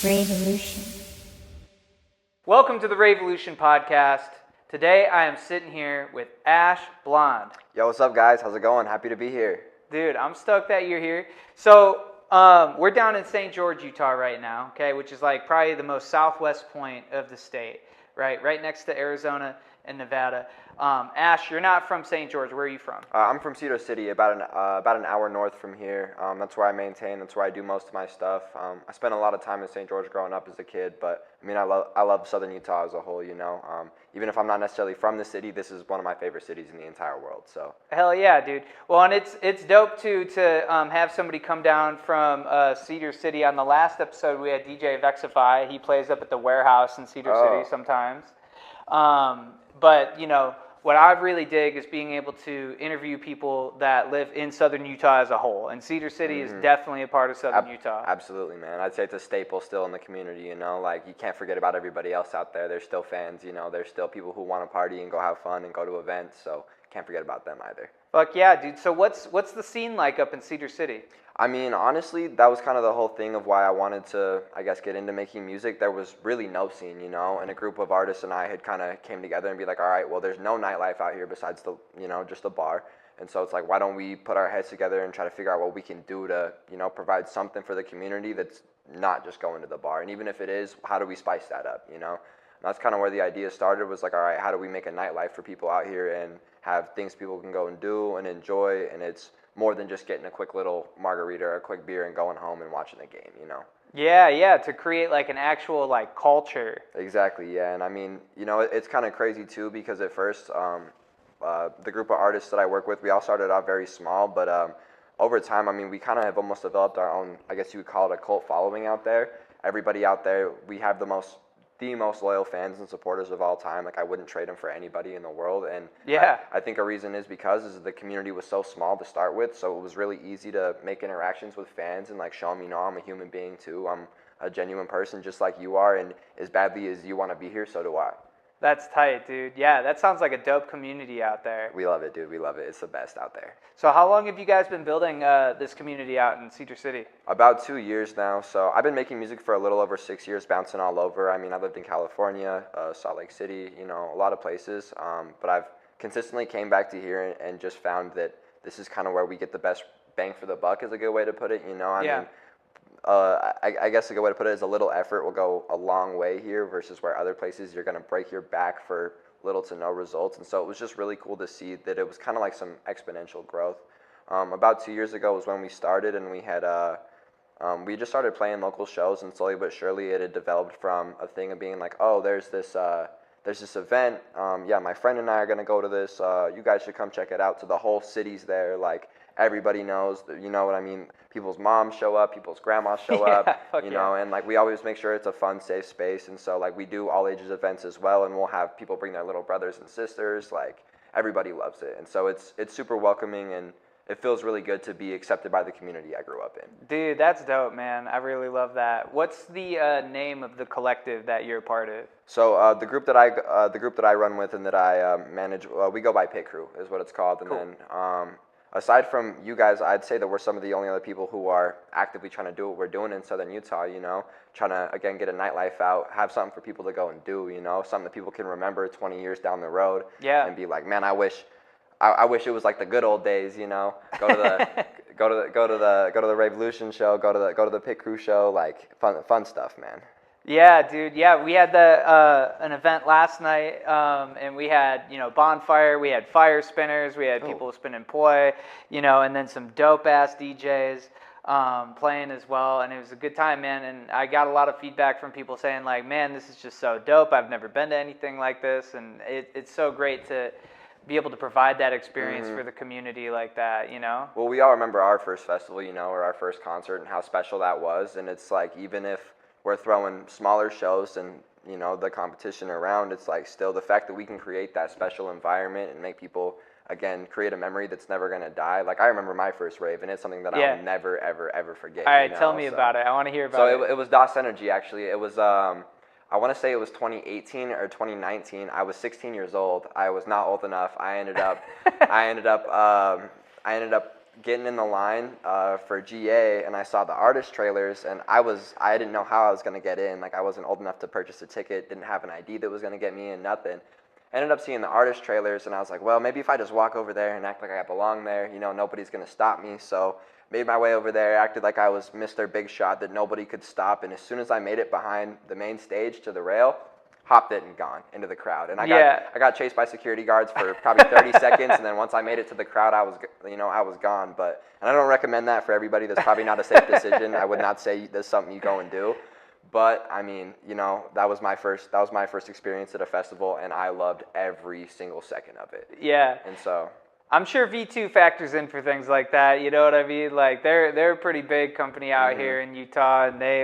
Revolution. Welcome to the Revolution podcast. Today I am sitting here with Ash Blond. Yo, what's up, guys? How's it going? Happy to be here. Dude, I'm stoked that you're here. So, we're down in St. George, Utah right now, okay, which is like probably the most southwest point of the state, right next to Arizona and Nevada. Ash, you're not from St. George. Where are you from? I'm from Cedar City, about an hour north from here. That's where I maintain. That's where I do most of my stuff. I spent a lot of time in St. George growing up as a kid, but I mean, I love Southern Utah as a whole. You know, even if I'm not necessarily from the city, this is one of my favorite cities in the entire world. So hell yeah, dude. Well, and it's dope too to have somebody come down from Cedar City. On the last episode, we had DJ Vexify. He plays up at the warehouse in Cedar City sometimes. But, you know, what I really dig is being able to interview people that live in Southern Utah as a whole. And Cedar City is definitely a part of Southern Utah. Absolutely, man. I'd say it's a staple still in the community, you know. Like, you can't forget about everybody else out there. There's still fans, you know. There's still people who want to party and go have fun and go to events. So can't forget about them either. Fuck yeah, dude. So what's the scene like up in Cedar City? I mean, honestly, that was kind of the whole thing of why I wanted to, I guess, get into making music. There was really no scene, you know, and a group of artists and I had kind of came together and be like, all right, well, there's no nightlife out here besides the, you know, just the bar. And so it's like, why don't we put our heads together and try to figure out what we can do to, you know, provide something for the community that's not just going to the bar. And even if it is, how do we spice that up, you know? And that's kind of where the idea started, was like, all right, how do we make a nightlife for people out here and have things people can go and do and enjoy, and it's more than just getting a quick little margarita or a quick beer and going home and watching the game, you know? Yeah, to create like an actual like culture. Exactly, yeah, and I mean, you know, it's kind of crazy too, because at first, the group of artists that I work with, we all started out very small, but over time, I mean, we kind of have almost developed our own, I guess you would call it a cult following out there. Everybody out there, we have the most loyal fans and supporters of all time. Like, I wouldn't trade them for anybody in the world. And yeah, I think a reason is because the community was so small to start with, so it was really easy to make interactions with fans and like show them, you know, I'm a human being too. I'm a genuine person just like you are, and as badly as you want to be here, so do I. That's tight, dude. Yeah, that sounds like a dope community out there. We love it, dude. We love it. It's the best out there. So how long have you guys been building this community out in Cedar City? About 2 years now. So I've been making music for a little over 6 years, bouncing all over. I mean, I lived in California, Salt Lake City, you know, a lot of places. But I've consistently came back to here and just found that this is kind of where we get the best bang for the buck, is a good way to put it, you know? I mean, I guess a good way to put it is a little effort will go a long way here versus where other places you're going to break your back for little to no results. And so it was just really cool to see that it was kind of like some exponential growth. About 2 years ago was when we started, and we had we just started playing local shows, and slowly but surely it had developed from a thing of being like, oh, there's this event, yeah, my friend and I are going to go to this, you guys should come check it out. So the whole city's there, like, everybody knows, you know what I mean? People's moms show up, people's grandmas show up, you know, and like we always make sure it's a fun, safe space. And so like we do all ages events as well, and we'll have people bring their little brothers and sisters. Like, everybody loves it. And so it's super welcoming, and it feels really good to be accepted by the community I grew up in. Dude, that's dope, man. I really love that. What's the name of the collective that you're a part of? So the group that I run with and that I manage, we go by Pit Crew is what it's called. And cool. Then aside from you guys, I'd say that we're some of the only other people who are actively trying to do what we're doing in Southern Utah, you know, trying to, again, get a nightlife out, have something for people to go and do, you know, something that people can remember 20 years down the road. Yeah. And be like, man, I wish it was like the good old days, you know, go to the go to the Revolution show, go to the Pit Crew show, like fun stuff, man. Yeah, dude. Yeah, we had an event last night, and we had, you know, bonfire, we had fire spinners, we had people spinning poi, you know, and then some dope ass DJs playing as well, and it was a good time, man. And I got a lot of feedback from people saying like, man, this is just so dope. I've never been to anything like this, and it's so great to be able to provide that experience for the community like that, you know? Well, we all remember our first festival, you know, or our first concert, and how special that was. And it's like, even if we're throwing smaller shows and, you know, the competition around, it's like still the fact that we can create that special environment and make people, again, create a memory that's never going to die. Like, I remember my first rave, and it's something that I'll never, ever, ever forget. All right, tell me about it. I want to hear about it. So it was DOS Energy, actually. It was, I want to say it was 2018 or 2019. I was 16 years old. I was not old enough. I ended up getting in the line for GA, and I saw the artist trailers, and I didn't know how I was gonna get in. Like I wasn't old enough to purchase a ticket, didn't have an ID that was gonna get me in, nothing. Ended up seeing the artist trailers, and I was like, well, maybe if I just walk over there and act like I belong there, nobody's gonna stop me. So made my way over there, acted like I was Mr. Big Shot that nobody could stop, and as soon as I made it behind the main stage to the rail, hopped it and gone into the crowd. And I got chased by security guards for probably 30 seconds, and then once I made it to the crowd, I was gone. And I don't recommend that for everybody. That's probably not a safe decision. I would not say that's something you go and do. But I mean, that was my first experience at a festival, and I loved every single second of it. Yeah. And so I'm sure V2 factors in for things like that. You know what I mean? Like they're a pretty big company out here in Utah, and they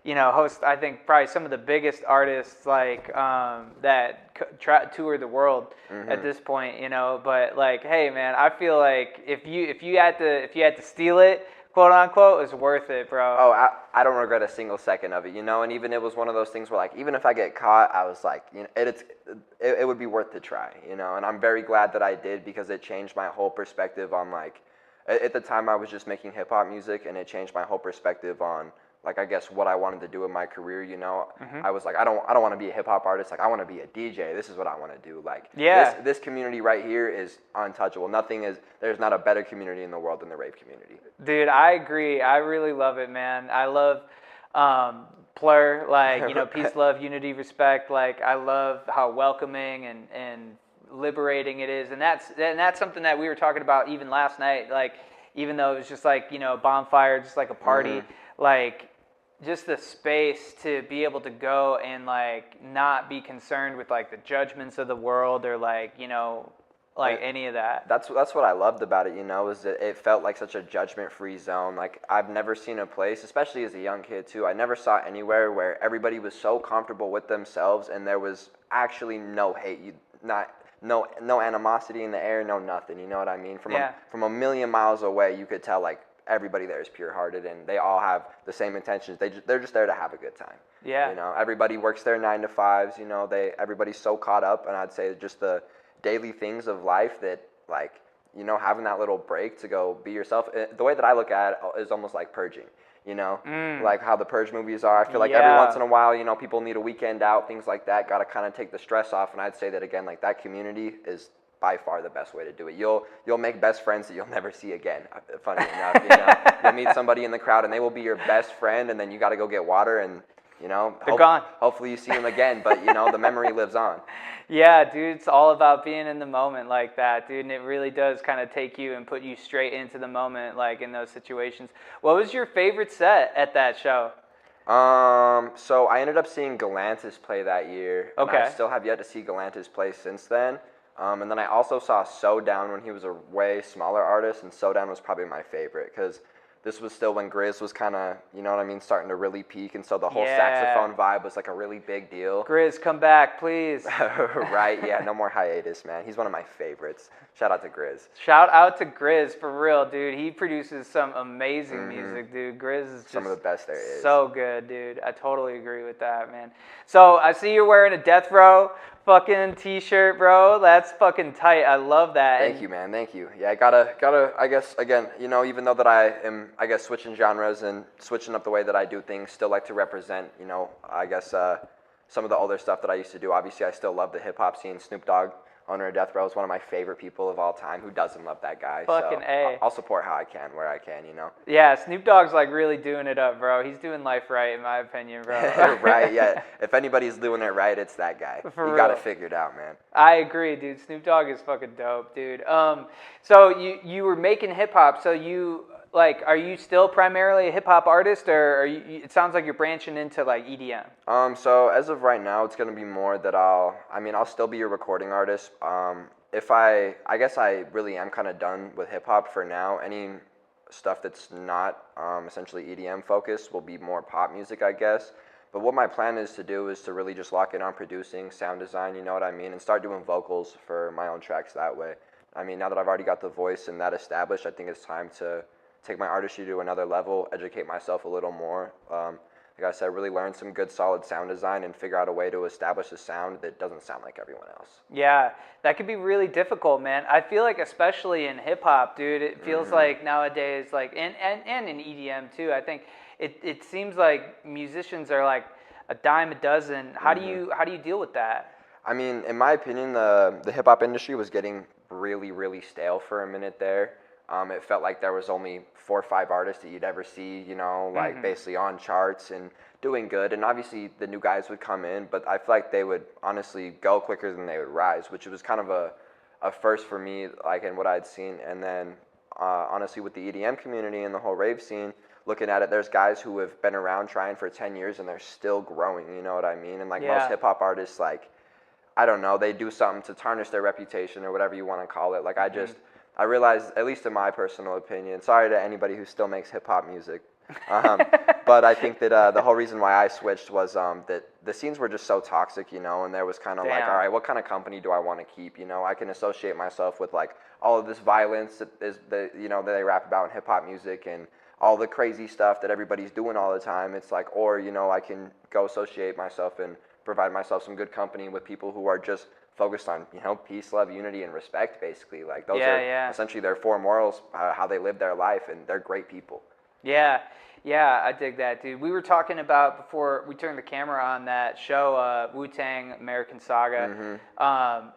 host, I think, probably some of the biggest artists that tour the world at this point. But like, hey man, I feel like if you had to steal it, quote unquote, it's worth it, bro. Oh, I don't regret a single second of it, and even it was one of those things where, like, even if I get caught, I was like, it would be worth the try, and I'm very glad that I did, because it changed my whole perspective on, like, at the time I was just making hip hop music, and it changed my whole perspective on, like, I guess what I wanted to do in my career. I was like, I don't want to be a hip hop artist. Like, I want to be a DJ. This is what I want to do. Like, this community right here is untouchable. There's not a better community in the world than the rave community. Dude, I agree. I really love it, man. I love Plur, like, peace, love, unity, respect. Like, I love how welcoming and liberating it is. And that's something that we were talking about even last night. Like, even though it was just like, bonfire, just like a party, like, just the space to be able to go and, like, not be concerned with, like, the judgments of the world or, like, any of that. That's what I loved about it, is that it felt like such a judgment-free zone. Like, I've never seen a place, especially as a young kid too, I never saw anywhere where everybody was so comfortable with themselves and there was actually no hate, no animosity in the air, no nothing, you know what I mean? From a million miles away, you could tell, like, everybody there is pure-hearted and they all have the same intentions. They're just there to have a good time. Yeah. Everybody works their 9 to 5s. Everybody's so caught up, and I'd say just the daily things of life that, like, having that little break to go be yourself. The way that I look at it is almost like purging. Like how the Purge movies are. I feel like every once in a while, people need a weekend out, things like that. Got to kind of take the stress off, and I'd say that again, like, that community is by far the best way to do it. You'll make best friends that you'll never see again. Funny enough, you'll meet somebody in the crowd and they will be your best friend, and then you got to go get water, and they're gone. Hopefully you see them again, but the memory lives on. Yeah, dude, it's all about being in the moment like that, dude, and it really does kind of take you and put you straight into the moment, like, in those situations. What was your favorite set at that show? So I ended up seeing Galantis play that year. Okay. And I still have yet to see Galantis play since then. And then I also saw Sodown when he was a way smaller artist, and Sodown was probably my favorite because this was still when Grizz was kind of, starting to really peak, and so the whole saxophone vibe was like a really big deal. Grizz, come back, please. Right, yeah, no more hiatus, man. He's one of my favorites. Shout out to Grizz. Shout out to Grizz, for real, dude. He produces some amazing music, dude. Grizz is just some of the best there is. So good, dude. I totally agree with that, man. So I see you're wearing a Death Row fucking t-shirt, bro. That's fucking tight. I love that. Thank you, man. Thank you. Yeah, I gotta, I guess, again, even though that I am, I guess, switching genres and switching up the way that I do things, still like to represent, I guess, some of the older stuff that I used to do. Obviously, I still love the hip-hop scene. Snoop Dogg, owner of Death Row, is one of my favorite people of all time. Who doesn't love that guy? Fucking A. I'll support how I can, where I can, Yeah, Snoop Dogg's, like, really doing it up, bro. He's doing life right, in my opinion, bro. Right, yeah. If anybody's doing it right, it's that guy. For you got it figured out, man. I agree, dude. Snoop Dogg is fucking dope, dude. So you were making hip-hop, so you... Like, are you still primarily a hip-hop artist, or it sounds like you're branching into, like, EDM? So as of right now, it's going to be more that I'll still be a recording artist. I guess I really am kind of done with hip-hop for now. Any stuff that's not essentially EDM focused will be more pop music, I guess. But what my plan is to do is to really just lock in on producing, sound design, you know what I mean, and start doing vocals for my own tracks that way. I mean, now that I've already got the voice and that established, I think it's time to take my artistry to another level, educate myself a little more. like I said, really learn some good solid sound design and figure out a way to establish a sound that doesn't sound like everyone else. Yeah, that could be really difficult, man. I feel like especially in hip hop, dude, it feels like nowadays, like and in EDM too. I think it seems like musicians are like a dime a dozen. How do you deal with that? I mean, in my opinion, the hip hop industry was getting really, really stale for a minute there. It felt like there was only 4 or 5 artists that you'd ever see, you know, like basically on charts and doing good. And obviously the new guys would come in, but I feel like they would honestly go quicker than they would rise, which was kind of a first for me, like in what I'd seen. And then honestly with the EDM community and the whole rave scene, looking at it, there's guys who have been around trying for 10 years and they're still growing, you know what I mean? And like most hip hop artists, like, I don't know, they do something to tarnish their reputation or whatever you want to call it. Like I realized, at least in my personal opinion, sorry to anybody who still makes hip hop music, but I think that the whole reason why I switched was that the scenes were just so toxic, you know, and there was kind of like, all right, what kind of company do I want to keep? You know, I can associate myself with like all of this violence that you know, that they rap about in hip hop music and all the crazy stuff that everybody's doing all the time. It's like, or, you know, I can go associate myself and provide myself some good company with people who are just focused on, you know, peace, love, unity, and respect, basically. Like those are essentially their 4 morals, how they live their life, and they're great people. Yeah, I dig that, dude. We were talking about before we turned the camera on that show, Wu-Tang American Saga,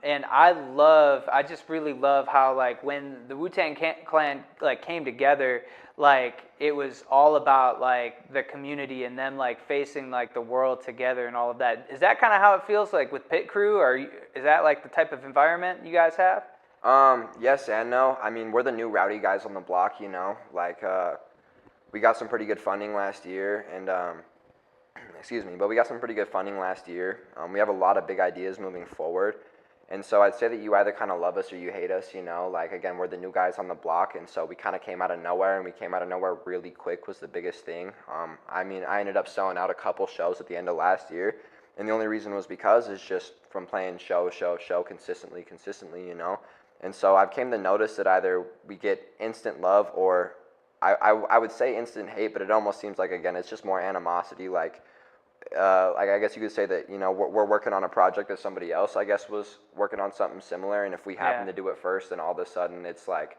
and I just really love how like when the Wu-Tang Clan like came together, like it was all about like the community and them like facing like the world together and all of that. Is that kind of how it feels like with Pit Crew, or is that like the type of environment you guys have? Yes and no. I mean, we're the new rowdy guys on the block, you know, like we got some pretty good funding last year, and excuse me, but we got some pretty good funding last year. We have a lot of big ideas moving forward, and so I'd say that you either kind of love us or you hate us, you know, like again, we're the new guys on the block, and so we kind of came out of nowhere, and we came out of nowhere really quick was the biggest thing. I mean, I ended up selling out a couple shows at the end of last year, and the only reason was because it's just from playing show consistently, you know, and so I've came to notice that either we get instant love or I would say instant hate, but it almost seems like, again, it's just more animosity. Like I guess you could say that, you know, we're working on a project that somebody else, I guess, was working on something similar, and if we happen to do it first, then all of a sudden it's like,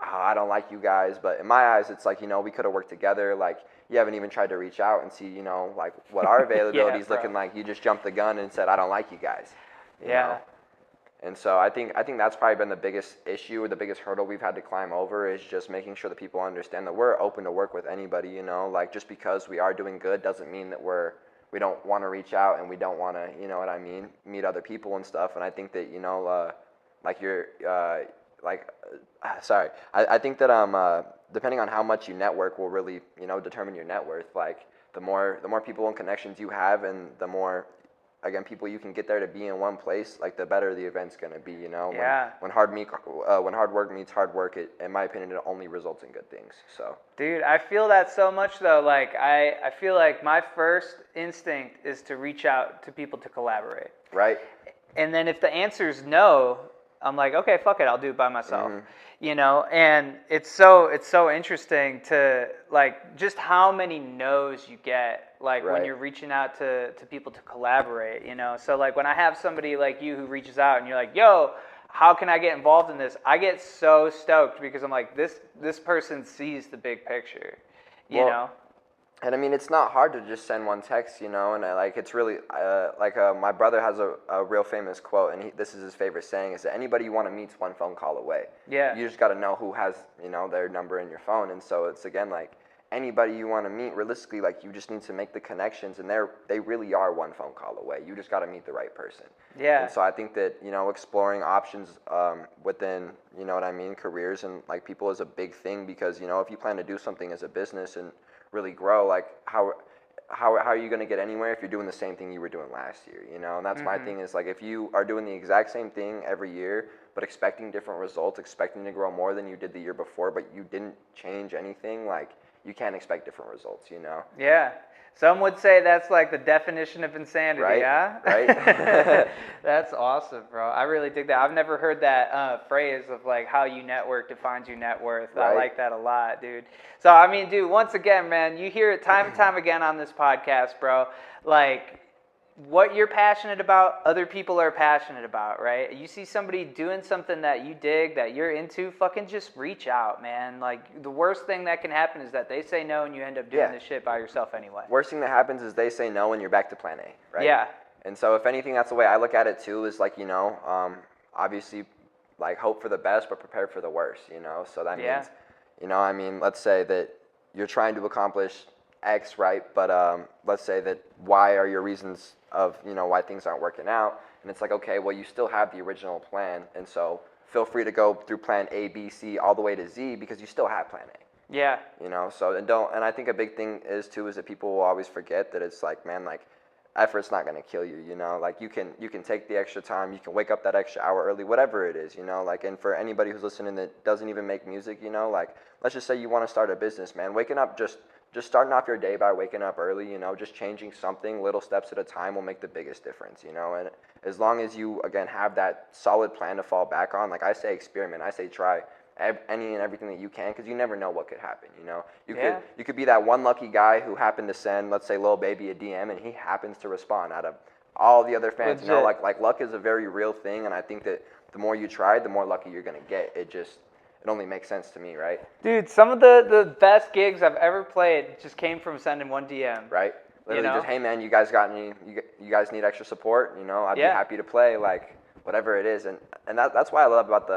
oh, I don't like you guys. But in my eyes, it's like, you know, we could have worked together. Like, you haven't even tried to reach out and see, you know, like what our availability is looking like. You just jumped the gun and said, I don't like you guys. You know? And so I think that's probably been the biggest issue or the biggest hurdle we've had to climb over, is just making sure that people understand that we're open to work with anybody, you know, like just because we are doing good doesn't mean that we don't want to reach out and we don't want to, you know what I mean, meet other people and stuff. And I think that, you know, like you're sorry, I think that depending on how much you network will really, you know, determine your net worth. Like the more people and connections you have, and the more, again, people you can get there to be in one place, like the better the event's gonna be, you know. When hard work meets hard work, in my opinion, it only results in good things. So, dude, I feel that so much though. Like I feel like my first instinct is to reach out to people to collaborate. Right. And then if the answer is no, I'm like, okay, fuck it, I'll do it by myself. You know, and it's so interesting to like just how many no's you get like when you're reaching out to people to collaborate, you know. So like when I have somebody like you who reaches out and you're like, yo, how can I get involved in this? I get so stoked because I'm like, this person sees the big picture, you know. And I mean, it's not hard to just send one text, you know, and like it's really my brother has a real famous quote, and this is his favorite saying, is that anybody you want to meet's one phone call away. Yeah. You just got to know who has, you know, their number in your phone. And so it's, again, like anybody you want to meet, realistically, like you just need to make the connections, and they really are one phone call away. You just got to meet the right person. Yeah. And so I think that, you know, exploring options within, you know what I mean, careers and like people is a big thing, because, you know, if you plan to do something as a business and really grow, like how are you going to get anywhere if you're doing the same thing you were doing last year, you know? And that's my thing, is like if you are doing the exact same thing every year but expecting different results, expecting to grow more than you did the year before, but you didn't change anything, like you can't expect different results, you know? Yeah. Some would say that's like the definition of insanity, Right? huh? Right? That's awesome, bro. I really dig that. I've never heard that phrase of like how you network defines your net worth. I Right. like that a lot, dude. So, I mean, dude, once again, man, you hear it time and time again on this podcast, bro. Like, what you're passionate about, other people are passionate about, right? You see somebody doing something that you dig, that you're into, fucking just reach out, man. Like, the worst thing that can happen is that they say no and you end up doing this shit by yourself anyway. Worst thing that happens is they say no and you're back to plan A, right? Yeah. And so if anything, that's the way I look at it too, is like, you know, obviously like hope for the best, but prepare for the worst, you know? So that means, you know, I mean, let's say that you're trying to accomplish X, right? But let's say that Y are your reasons of, you know, why things aren't working out. And it's like, okay, well, you still have the original plan. And so feel free to go through plan A, B, C, all the way to Z, because you still have plan A. Yeah. You know, so and I think a big thing is that people will always forget that it's like, man, like effort's not going to kill you, you know, like you can take the extra time, you can wake up that extra hour early, whatever it is, you know, like, and for anybody who's listening that doesn't even make music, you know, like, let's just say you want to start a business, man, waking up, just starting off your day by waking up early, you know, just changing something, little steps at a time will make the biggest difference, you know, and as long as you, again, have that solid plan to fall back on, like I say, experiment, I say try any and everything that you can, because you never know what could happen, you know. You could be that one lucky guy who happened to send, let's say, Lil Baby a DM, and he happens to respond out of all the other fans. Legit. You know, like luck is a very real thing, and I think that the more you try, the more lucky you're gonna get. It only makes sense to me, right? Dude, some of the best gigs I've ever played just came from sending one DM. Right. Literally, you know? just, hey man, you guys got any? You guys need extra support? You know, I'd be happy to play. Like, whatever it is, and that's why I love about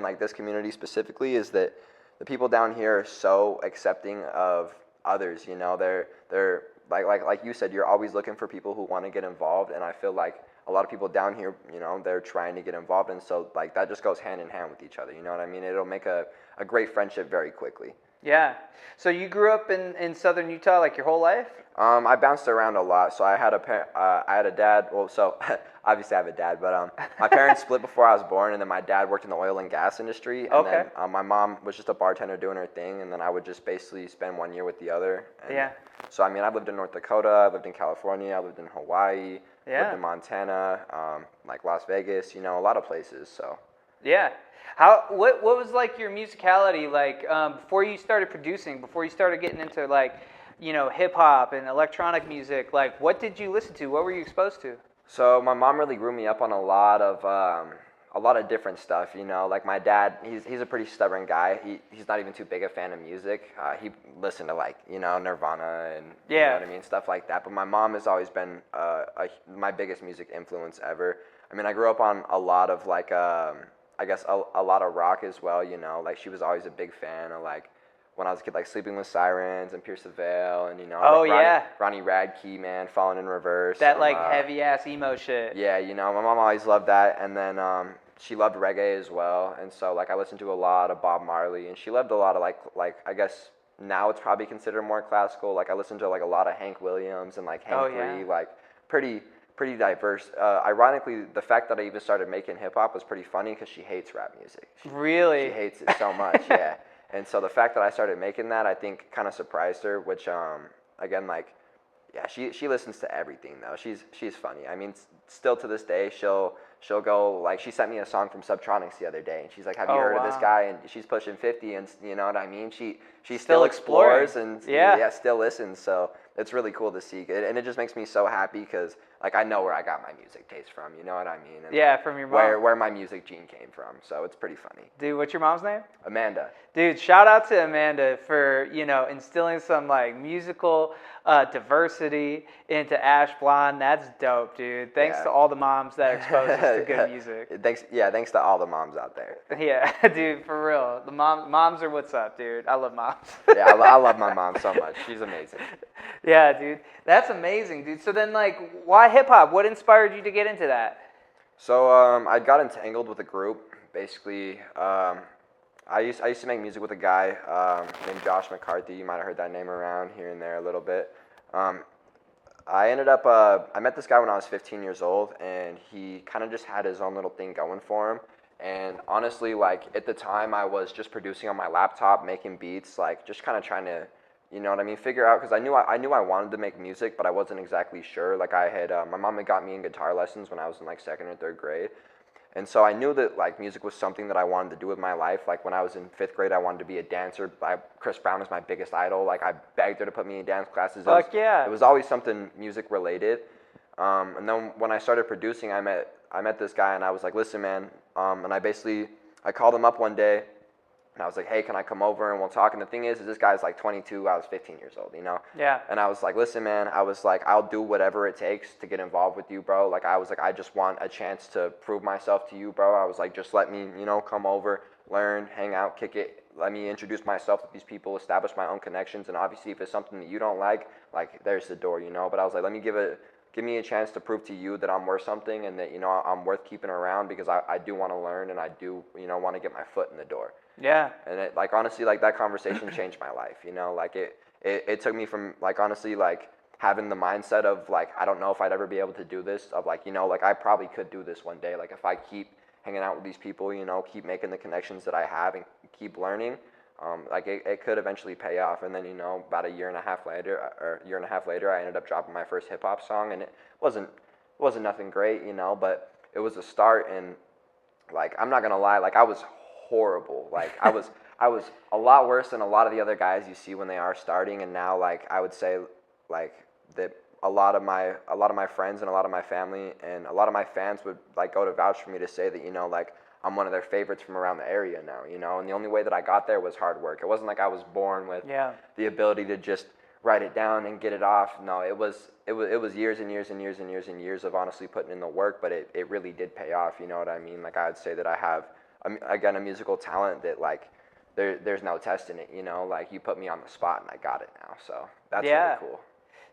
like this community specifically, is that the people down here are so accepting of others, you know. They're like you said, you're always looking for people who want to get involved, and I feel like a lot of people down here, you know, they're trying to get involved, and so like that just goes hand in hand with each other, you know what I mean? It'll make a great friendship very quickly. Yeah. So you grew up in southern Utah like your whole life? I bounced around a lot. So I had a dad. Well, so obviously I have a dad, but my parents split before I was born, and then my dad worked in the oil and gas industry, and then my mom was just a bartender doing her thing, and then I would just basically spend 1 year with the other. And so I mean, I've lived in North Dakota, I've lived in California, I've lived in Hawaii, lived in Montana, like Las Vegas, you know, a lot of places. So. Yeah. What was like your musicality like before you started producing, before you started getting into like, you know, hip hop and electronic music? Like, what did you listen to? What were you exposed to? So my mom really grew me up on a lot of different stuff, you know. Like my dad, he's a pretty stubborn guy. He's not even too big a fan of music. He listened to like, you know, Nirvana and you know what I mean, stuff like that. But my mom has always been my biggest music influence ever. I mean, I grew up on a lot of like I guess a lot of rock as well, you know. Like she was always a big fan of like, when I was a kid, like Sleeping with Sirens and Pierce the Veil, and you know, Ronnie Radke, man, Falling in Reverse. That like heavy ass emo shit. Yeah, you know, my mom always loved that, and then she loved reggae as well, and so like I listened to a lot of Bob Marley, and she loved a lot of like I guess now it's probably considered more classical. Like I listened to like a lot of Hank Williams and like Hank Lee, like pretty diverse. Ironically, the fact that I even started making hip hop was pretty funny because she hates rap music. Really? She hates it so much, yeah. And so the fact that I started making that, I think, kind of surprised her. Which, again, like, yeah, she listens to everything though. She's funny. I mean, still to this day, she'll go like, she sent me a song from Subtronics the other day, and she's like, "Have you heard of this guy?" And she's pushing 50, and you know what I mean. She still explores and still listens. So it's really cool to see, and it just makes me so happy because like I know where I got my music taste from. You know what I mean? And from your mom. Where my music gene came from. So it's pretty funny. Dude, what's your mom's name? Amanda. Dude, shout out to Amanda for, you know, instilling some like musical diversity into Ash Blond. That's dope, dude. Thanks to all the moms that expose us to good music. Thanks to all the moms out there. Yeah, dude, for real. The moms are what's up, dude. I love moms. Yeah, I love my mom so much. She's amazing. Yeah, dude. That's amazing, dude. So then, like, why hip-hop? What inspired you to get into that? So I got entangled with a group. Basically, I used to make music with a guy named Josh McCarthy. You might have heard that name around here and there a little bit. I ended up, I met this guy when I was 15 years old, and he kind of just had his own little thing going for him. And honestly, like, at the time, I was just producing on my laptop, making beats, like, just kind of trying to You know what I mean? Figure out, because I knew I wanted to make music, but I wasn't exactly sure. Like I had, my mom had got me in guitar lessons when I was in like 2nd or 3rd grade. And so I knew that like music was something that I wanted to do with my life. Like when I was in 5th grade, I wanted to be a dancer. Chris Brown was my biggest idol. Like I begged her to put me in dance classes. Fuck yeah. It was always something music related. And then when I started producing, I met this guy and I was like, listen, man. And I called him up one day. And I was like, hey, can I come over and we'll talk? And the thing is this guy's like 22. I was 15 years old, you know? Yeah. And I was like, listen, man, I was like, I'll do whatever it takes to get involved with you, bro. Like, I was like, I just want a chance to prove myself to you, bro. I was like, just let me, you know, come over, learn, hang out, kick it. Let me introduce myself to these people, establish my own connections. And obviously, if it's something that you don't like, there's the door, you know? But I was like, let me give me a chance to prove to you that I'm worth something and that, you know, I'm worth keeping around because I do want to learn and I do, you know, want to get my foot in the door. Yeah. And it, like, honestly, like, that conversation changed my life, you know? Like, it took me from, like, honestly, like, having the mindset of, like, I don't know if I'd ever be able to do this, of, like, you know, like, I probably could do this one day. Like, if I keep hanging out with these people, you know, keep making the connections that I have and keep learning, like, it could eventually pay off. And then, you know, about a year and a half later, I ended up dropping my first hip-hop song, and it wasn't nothing great, you know, but it was a start. And, like, I'm not going to lie, like, I was horrible. Like I was a lot worse than a lot of the other guys you see when they are starting. And now, like, I would say, like, that a lot of my friends and a lot of my family and a lot of my fans would, like, go to vouch for me to say that, you know, like, I'm one of their favorites from around the area now, you know. And the only way that I got there was hard work. It wasn't like I was born with the ability to just write it down and get it off. No, it was years and years and years and years and years of honestly putting in the work, but it really did pay off, you know what I mean? Like, I would say that I have, again, a musical talent that, like, there's no testing it, you know? Like, you put me on the spot and I got it now, so that's really cool.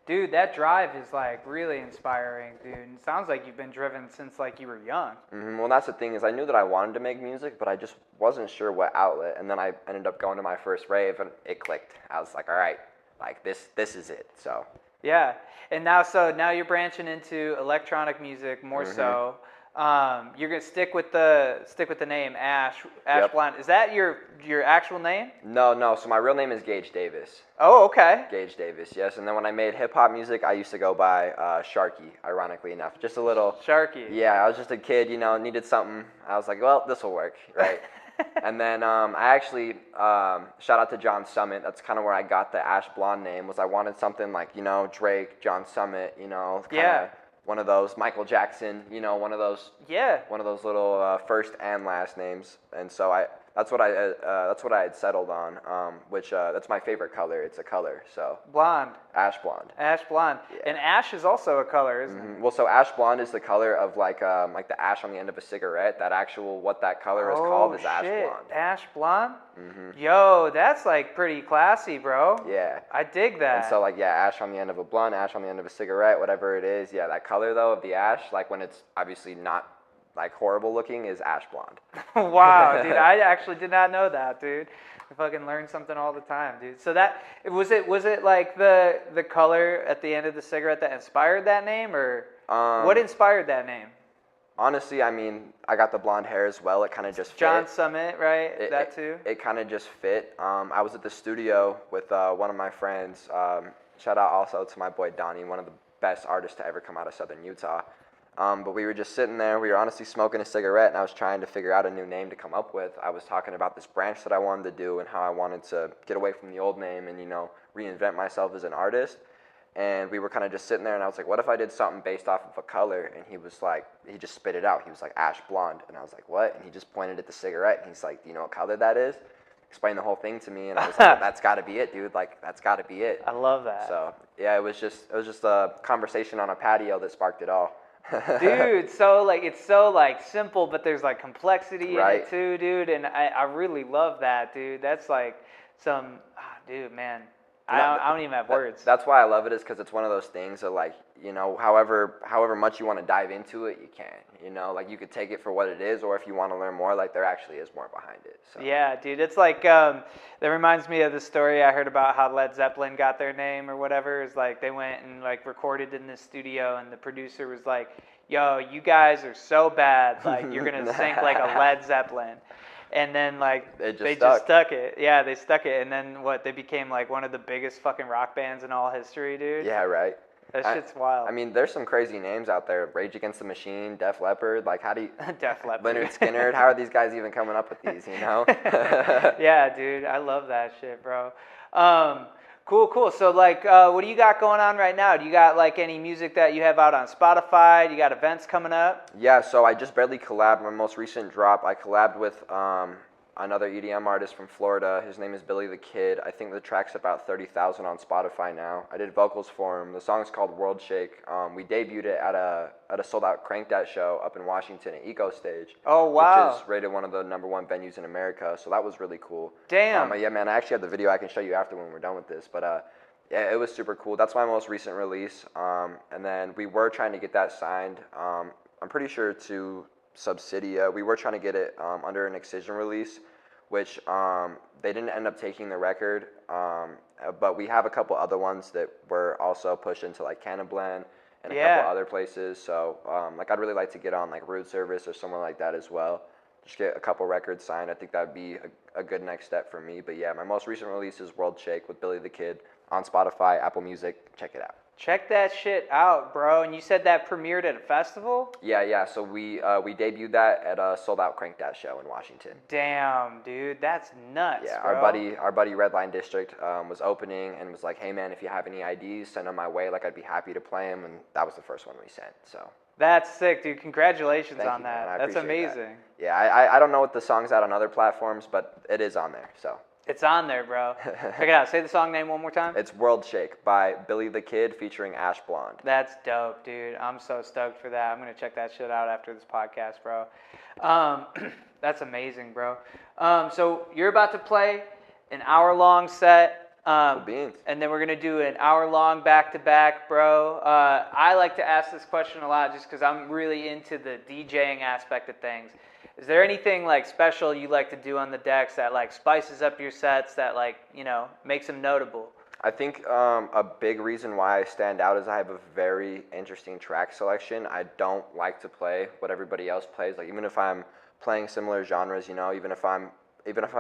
Dude, that drive is, like, really inspiring, dude. And it sounds like you've been driven since, like, you were young. Mm-hmm. Well, that's the thing, is I knew that I wanted to make music, but I just wasn't sure what outlet. And then I ended up going to my first rave and it clicked. I was like, all right, like, this is it, so. Yeah, and now you're branching into electronic music more so. You're gonna stick with the name Ash Blond. Is that your actual name? No. So my real name is Gage Davis. Oh, okay. Gage Davis, yes. And then when I made hip hop music, I used to go by Sharky. Ironically enough, just a little. Sharky. Yeah, I was just a kid, you know, needed something. I was like, well, this will work, right? And then I actually shout out to John Summit. That's kind of where I got the Ash Blond name. Was I wanted something like, you know, Drake, John Summit, you know, one of those, Michael Jackson, you know, one of those little first and last names. And so that's what I had settled on, which that's my favorite color. It's a color, so. Blonde. Ash Blond. Ash Blond. Yeah. And ash is also a color, isn't it? Well, so Ash Blond is the color of like the ash on the end of a cigarette. That actual, what that color is called is Ash Blond. Ash Blond? Yo, that's like pretty classy, bro. Yeah. I dig that. And so, like, yeah, ash on the end of a blunt, ash on the end of a cigarette, whatever it is. Yeah, that color, though, of the ash, like, when it's obviously not, like, horrible looking, is Ash Blond. Wow, dude, I actually did not know that, dude. I fucking learn something all the time, dude. So that, was it like the color at the end of the cigarette that inspired that name, or what inspired that name? Honestly, I mean, I got the blonde hair as well. It kind of just fit. John Summit, right? That too? It kind of just fit. I was at the studio with one of my friends. Shout out also to my boy Donnie, one of the best artists to ever come out of Southern Utah. But we were just sitting there. We were honestly smoking a cigarette, and I was trying to figure out a new name to come up with. I was talking about this branch that I wanted to do and how I wanted to get away from the old name and, you know, reinvent myself as an artist. And we were kind of just sitting there, and I was like, what if I did something based off of a color? And he was like, he just spit it out. He was like, Ash Blond. And I was like, what? And he just pointed at the cigarette, and he's like, do you know what color that is? Explained the whole thing to me, and I was like, that's got to be it, dude. Like, that's got to be it. I love that. So, yeah, it was just a conversation on a patio that sparked it all. Dude, it's so simple, but there's like complexity in it too, dude. And I really love that, dude. That's like some, dude, man. I don't even have words. That's why I love it, is because it's one of those things that, like, you know, however much you want to dive into it, you can. You know, like, you could take it for what it is, or if you want to learn more, like, there actually is more behind it. So. Yeah, dude, it's like that reminds me of the story I heard about how Led Zeppelin got their name or whatever. It's like they went and like recorded in this studio, and the producer was like, "Yo, you guys are so bad, like you're gonna sink like a Led Zeppelin." and then like They just stuck. stuck it. Yeah, they stuck it, and then they became like one of the biggest fucking rock bands in all history, dude. Yeah, right. That shit's wild. I mean, there's some crazy names out there. Rage Against the Machine, Def Leppard. Like, how do you... Def Leppard. Leonard Skinner. How are these guys even coming up with these, you know? Yeah, dude. I love that shit, bro. Cool. So, like, what do you got going on right now? Do you got, like, any music that you have out on Spotify? Do you got events coming up? Yeah, so I just barely collabed. My most recent drop, I collabed with another EDM artist from Florida. His name is Billy the Kid. I think the track's about 30,000 on Spotify now. I did vocals for him. The song's called World Shake. We debuted it at a sold-out Crank That show up in Washington at Eco Stage. Oh, wow. Which is rated one of the #1 venues in America, so that was really cool. Damn. Yeah, man, I actually have the video I can show you after when we're done with this, but yeah, it was super cool. That's my most recent release, and then we were trying to get that signed. I'm pretty sure to Subsidia. We were trying to get it under an Excision release, which they didn't end up taking the record, but we have a couple other ones that were also pushed into like Canablan and a couple other places. So like I'd really like to get on like Rude Service or somewhere like that as well. Just get a couple records signed. I think that'd be a good next step for me. But yeah, my most recent release is World Shake with Billy the Kid on Spotify, Apple Music. Check it out. Check that shit out, bro. And you said that premiered at a festival? Yeah. So we debuted that at a sold-out Crank That show in Washington. Damn, dude, that's nuts. Yeah, bro. our buddy Redline District was opening and was like, "Hey man, if you have any IDs, send them my way. Like I'd be happy to play them." And that was the first one we sent. So that's sick, dude. Congratulations Thank on you, that. man. That's amazing. That. Yeah, I don't know what the song's at on other platforms, but it is on there. So. It's on there, bro. Check it out. Say the song name one more time. It's World Shake by Billy the Kid featuring Ash Blond. That's dope, dude. I'm so stoked for that. I'm going to check that shit out after this podcast, bro. That's amazing, bro. So you're about to play an hour-long set. Beans. And then we're going to do an hour-long back-to-back, bro. I like to ask this question a lot just because I'm really into the DJing aspect of things. Is there anything like special you like to do on the decks that like spices up your sets that like, you know, makes them notable? I think a big reason why I stand out is I have a very interesting track selection. I don't like to play what everybody else plays. Like even if I'm playing similar genres, you know, even if I'm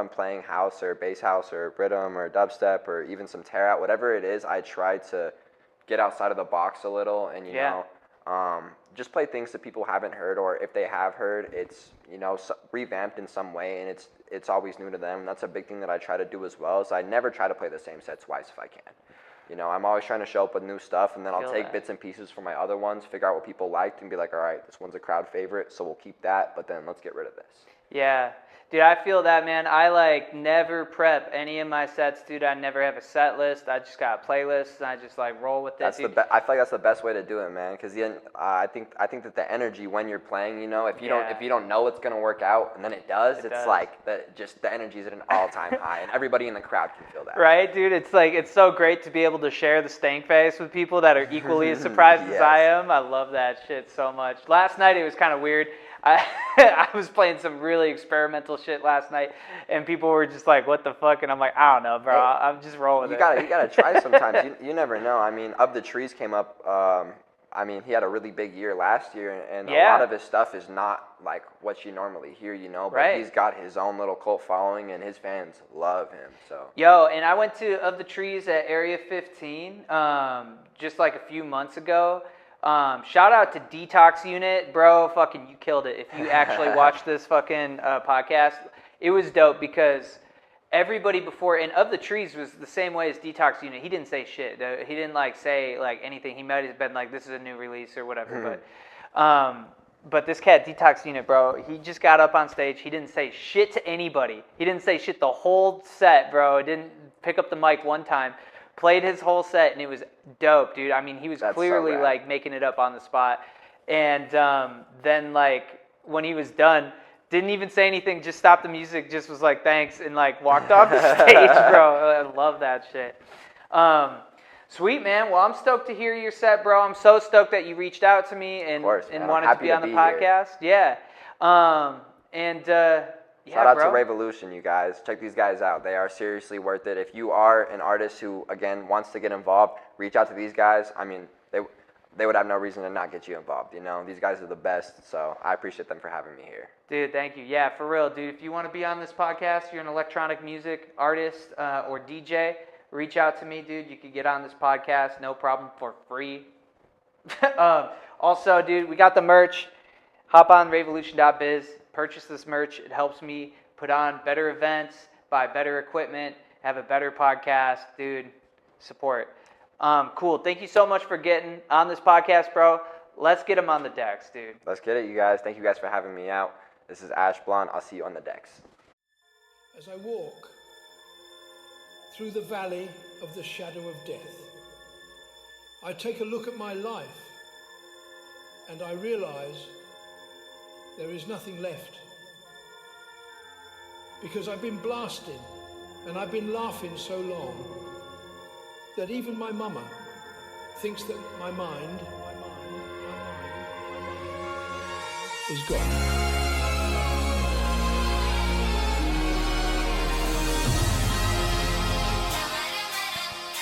playing house or bass house or rhythm or dubstep or even some tear out, whatever it is, I try to get outside of the box a little and you know. Just play things that people haven't heard, or if they have heard, it's, you know, revamped in some way, and it's always new to them. And that's a big thing that I try to do as well. Is I never try to play the same set twice if I can. You know, I'm always trying to show up with new stuff, and then I'll take bits and pieces from my other ones, figure out what people liked, and be like, all right, this one's a crowd favorite, so we'll keep that, but then let's get rid of this. Yeah. Dude, I feel that, man. I like never prep any of my sets, dude. I never have a set list. I just got playlists, and I just like roll with it. I feel like that's the best way to do it, man. Because I think that the energy when you're playing, you know, if you don't know it's gonna work out, and then it does, like the energy is at an all-time high, and everybody in the crowd can feel that. Right, dude. It's like it's so great to be able to share the stank face with people that are equally as surprised as I am. I love that shit so much. Last night it was kind of weird. I was playing some really experimental shit last night, and people were just like, "What the fuck?" And I'm like, "I don't know, bro. I'm just rolling." You gotta try sometimes. You never know. I mean, Of the Trees came up. I mean, he had a really big year last year, and a lot of his stuff is not like what you normally hear, you know. But he's got his own little cult following, and his fans love him. So. Yo, and I went to Of the Trees at Area 15 just like a few months ago. Shout out to Detox Unit, bro. Fucking, you killed it. If you actually watched this fucking podcast, it was dope because everybody before, and Of the Trees was the same way as Detox Unit. He didn't say shit. He didn't like say like anything. He might have been like, "This is a new release" or whatever. But this cat, Detox Unit, bro, he just got up on stage. He didn't say shit to anybody. He didn't say shit the whole set, bro. Didn't pick up the mic one time. Played his whole set, and it was dope, dude. I mean, he was clearly, like, making it up on the spot. And then, like, when he was done, didn't even say anything, just stopped the music, just was like, thanks, and, like, walked off the stage, bro. I love that shit. Sweet, man. Well, I'm stoked to hear your set, bro. I'm so stoked that you reached out to me and wanted to be on the podcast. Yeah. Shout out to Revolution, you guys. Check these guys out. They are seriously worth it. If you are an artist who, again, wants to get involved, reach out to these guys. I mean, they would have no reason to not get you involved. You know, these guys are the best, so I appreciate them for having me here. Dude, thank you. Yeah, for real, dude. If you want to be on this podcast, you're an electronic music artist or DJ, reach out to me, dude. You could get on this podcast, no problem, for free. Also, dude, we got the merch. Hop on Revolution.biz, purchase this merch. It helps me put on better events, buy better equipment, have a better podcast. Dude, support. Cool. Thank you so much for getting on this podcast, bro. Let's get him on the decks, dude. Let's get it, you guys. Thank you guys for having me out. This is Ash Blond. I'll see you on the decks. As I walk through the valley of the shadow of death, I take a look at my life and I realize there is nothing left. Because I've been blasting and I've been laughing so long that even my mama thinks that my mind is gone.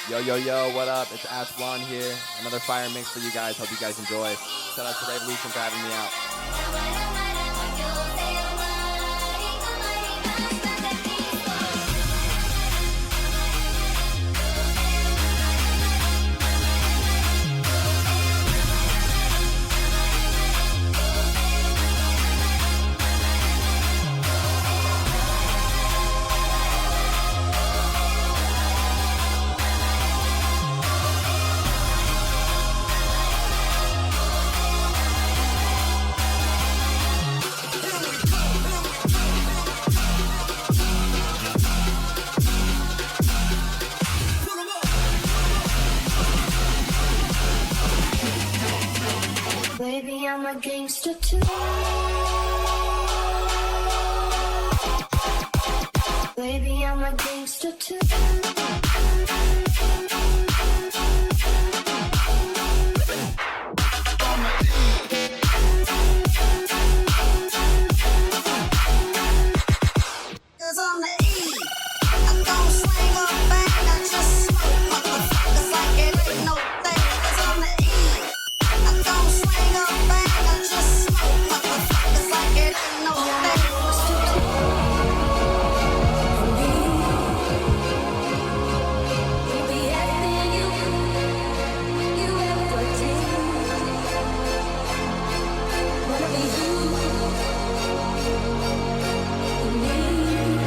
Yo, what up? It's Ash Blond here. Another fire mix for you guys. Hope you guys enjoy. Shout out to Revolution for having me out. Baby, I'm a gangster too. Baby, I'm a gangster too.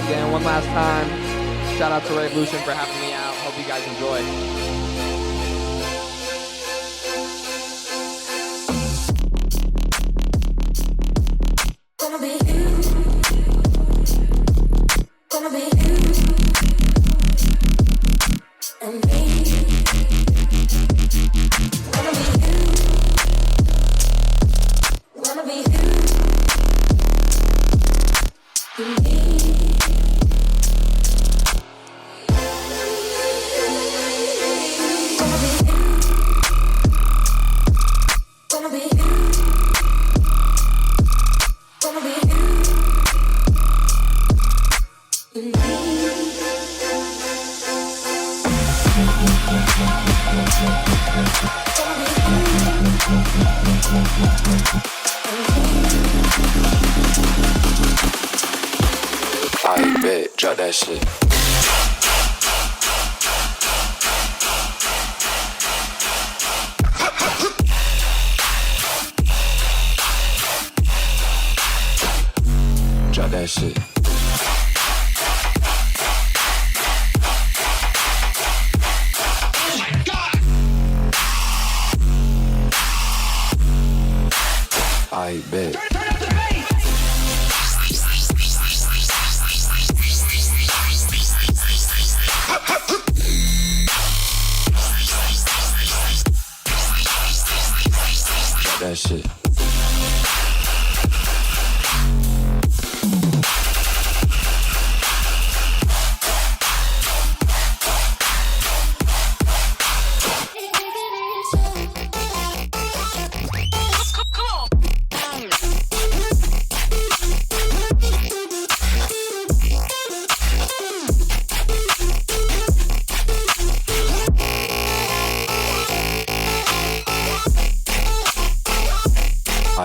Again, one last time, shout out to Revolution for having me out. Hope you guys enjoy. I bet, drop that shit. Drop that shit. I bet. That shit.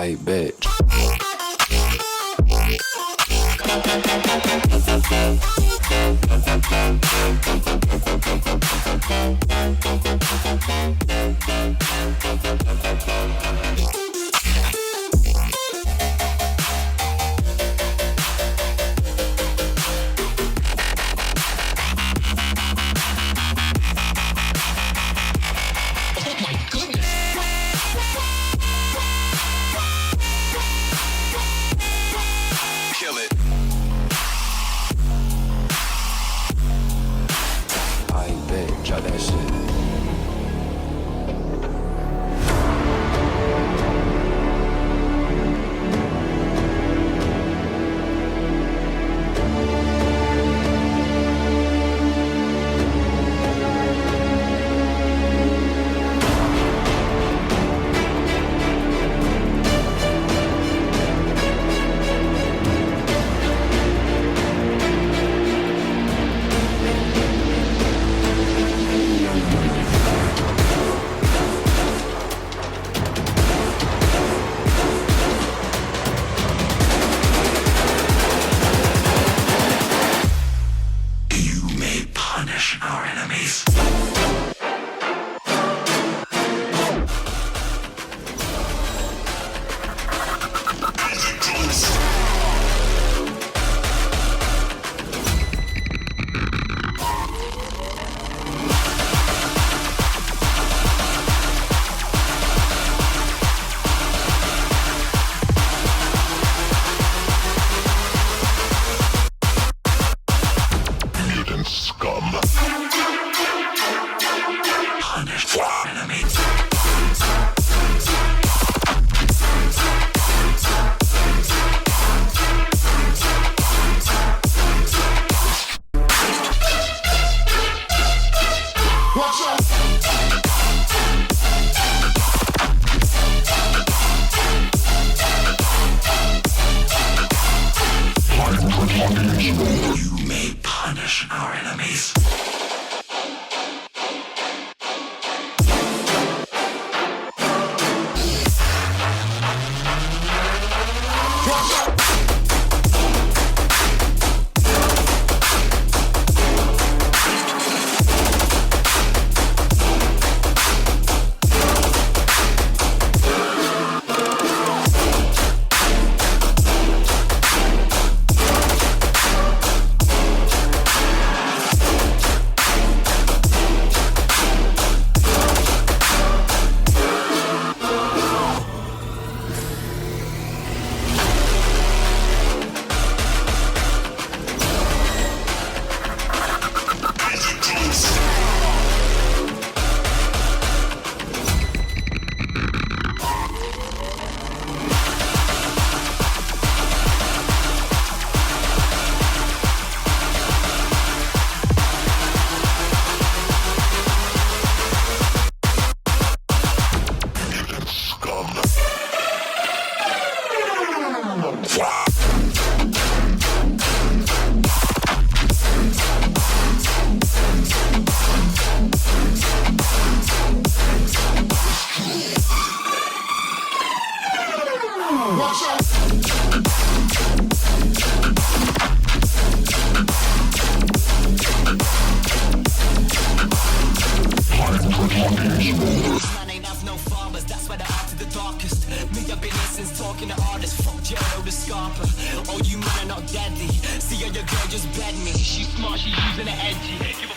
I bet. I bet. Try that shit.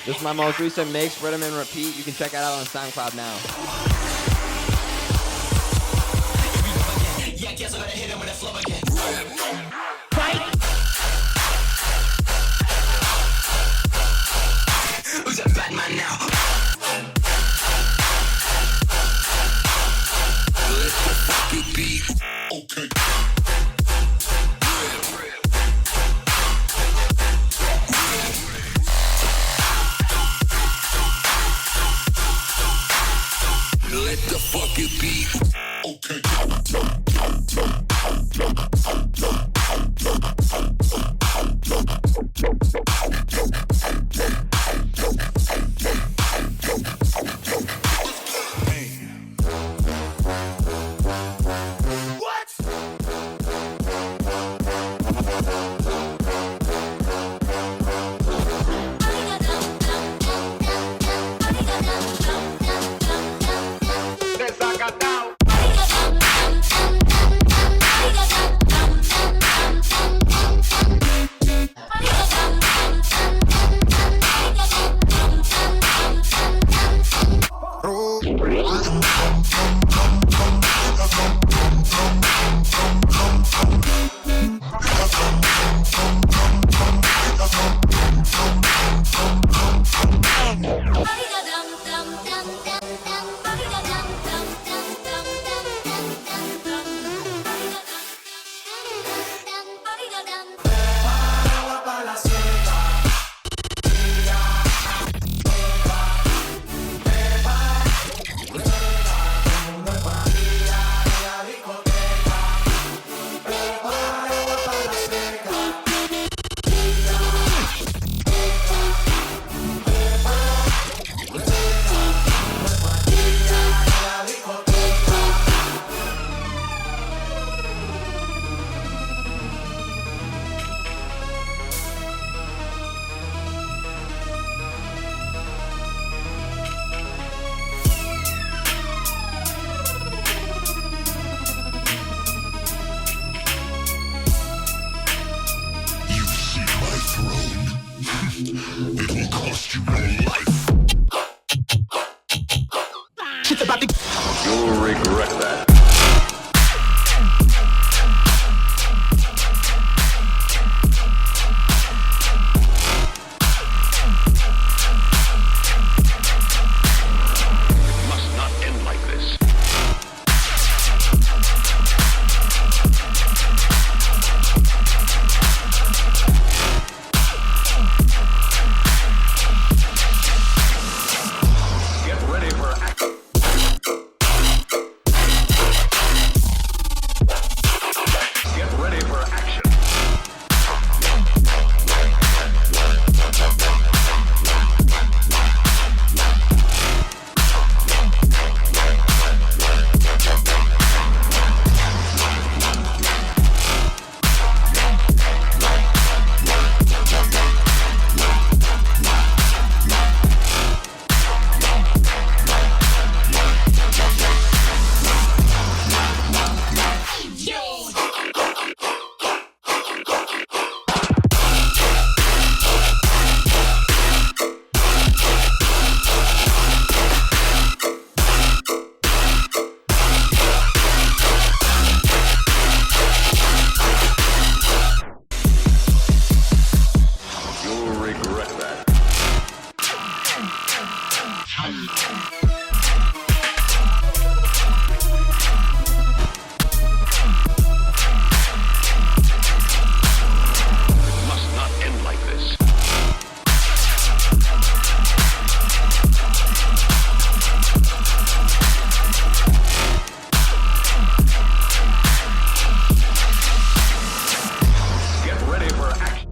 This is my most recent mix, Rhythm and Repeat. You can check it out on SoundCloud now. Yeah, guess I gotta hit him with that flow again. Who's a bad man now? Let the fucking beat. Okay. Let the fucking beat. Okay. It will cost you your life. You'll regret that. It must not end like this. Get ready for action. Get ready for action. You'll regret that. It must not end like this. Get ready for action.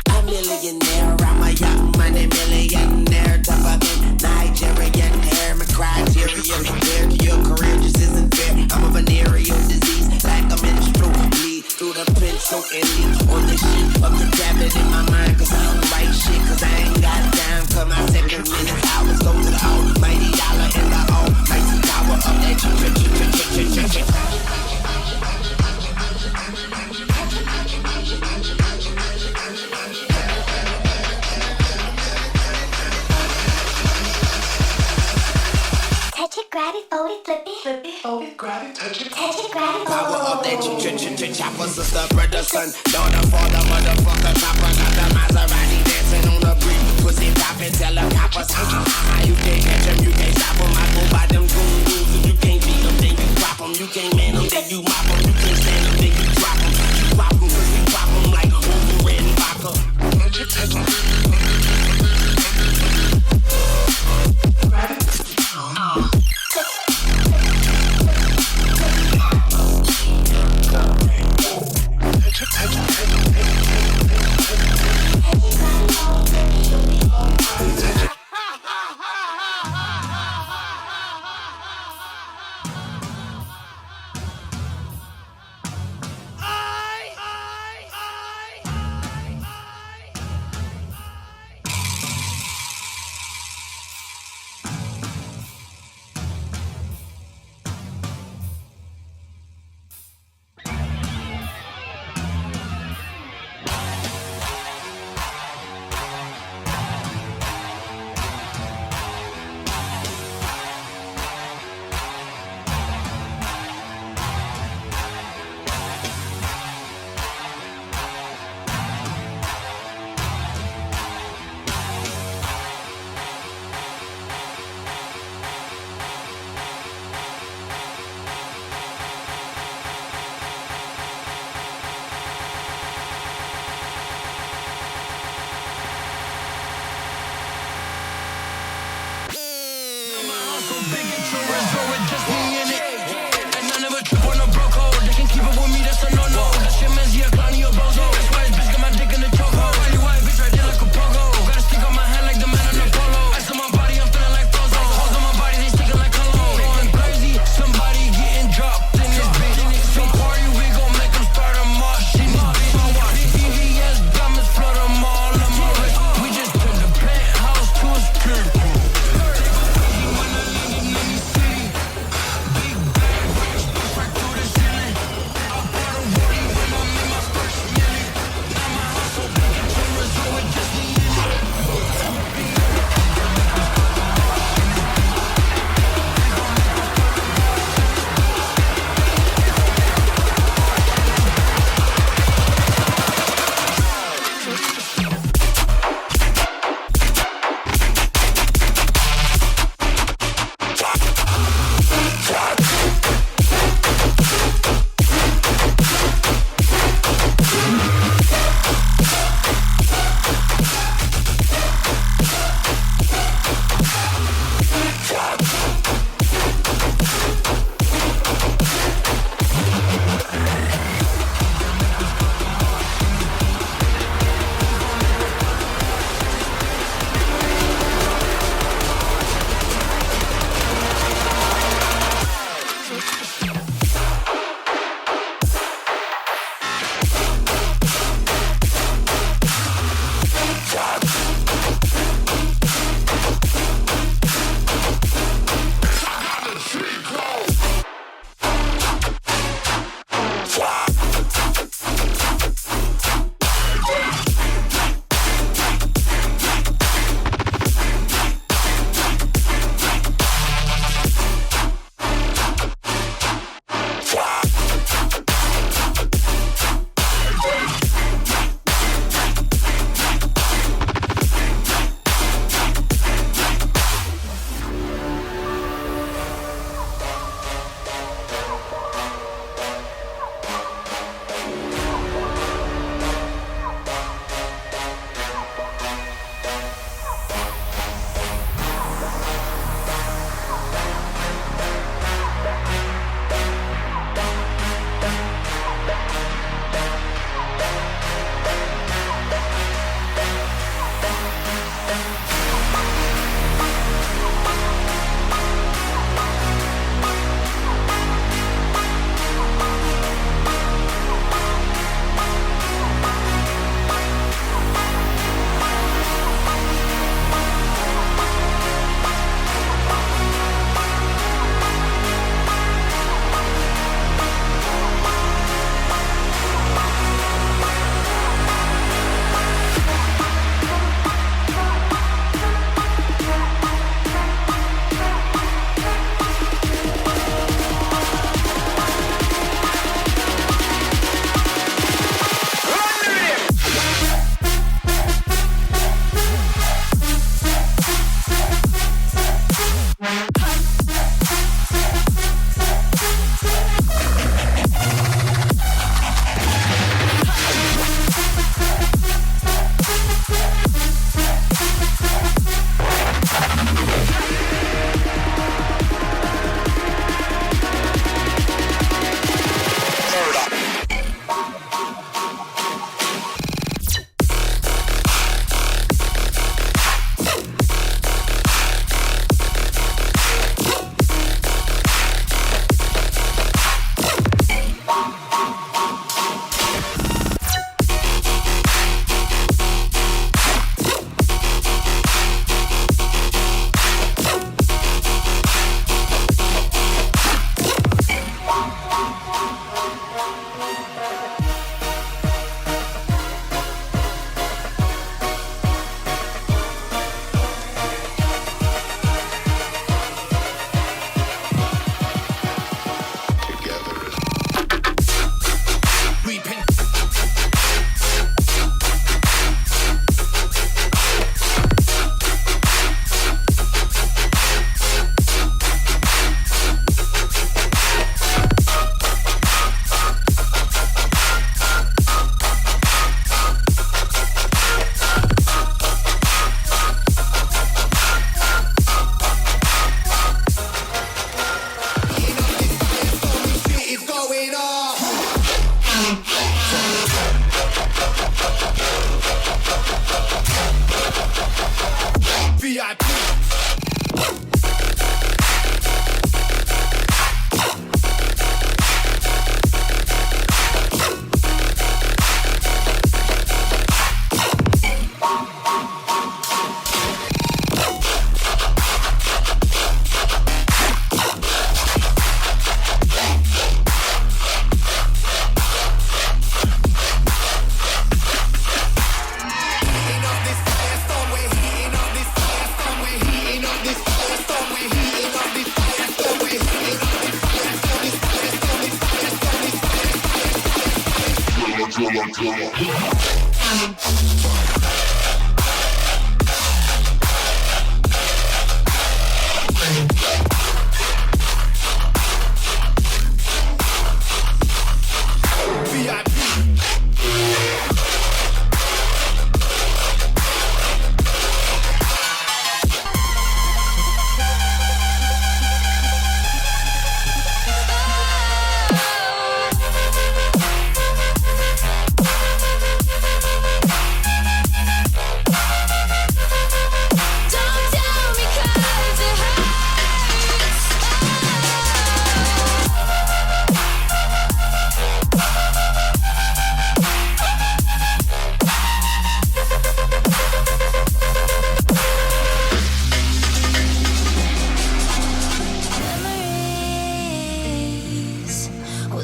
A millionaire, I'm a young money millionaire, tougher than Nigerian hair. My criteria compared to your career just isn't fair. I'm a venereal disease, like a menstrual bleed through the pencil and leak on the sheet of the tablet in my mind. Cause I don't write shit, cause I ain't got time for my seconds, minutes, hours. Go to the almighty dollar and the almighty power of that power of that chopper, sister, brother, son, daughter, father, motherfucker, chopper, got the Maserati dancing on the breeze, pussy poppin', tell a copper, you can't catch him, you can't stop him, I go by them goon rules, if you can't beat them, then you drop them, you can't man them, then you mop them, you can't stand them, then you drop them, you pop them, cause we pop them like over red and vodka.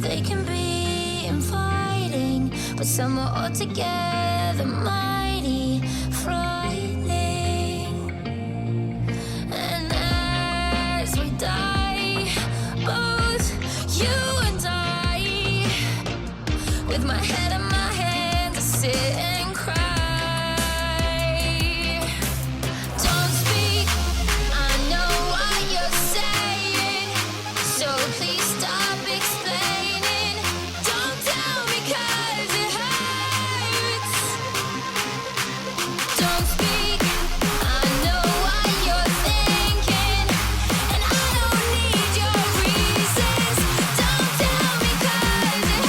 They can be inviting, but some are altogether mighty frightening. And as we die, both you and I, with my head in my hands, I sit and cry. Don't speak, I know what you're saying, so please stop explaining. Don't tell me 'cause it hurts. Don't speak, I know what you're thinking, and I don't need your reasons. Don't tell me 'cause it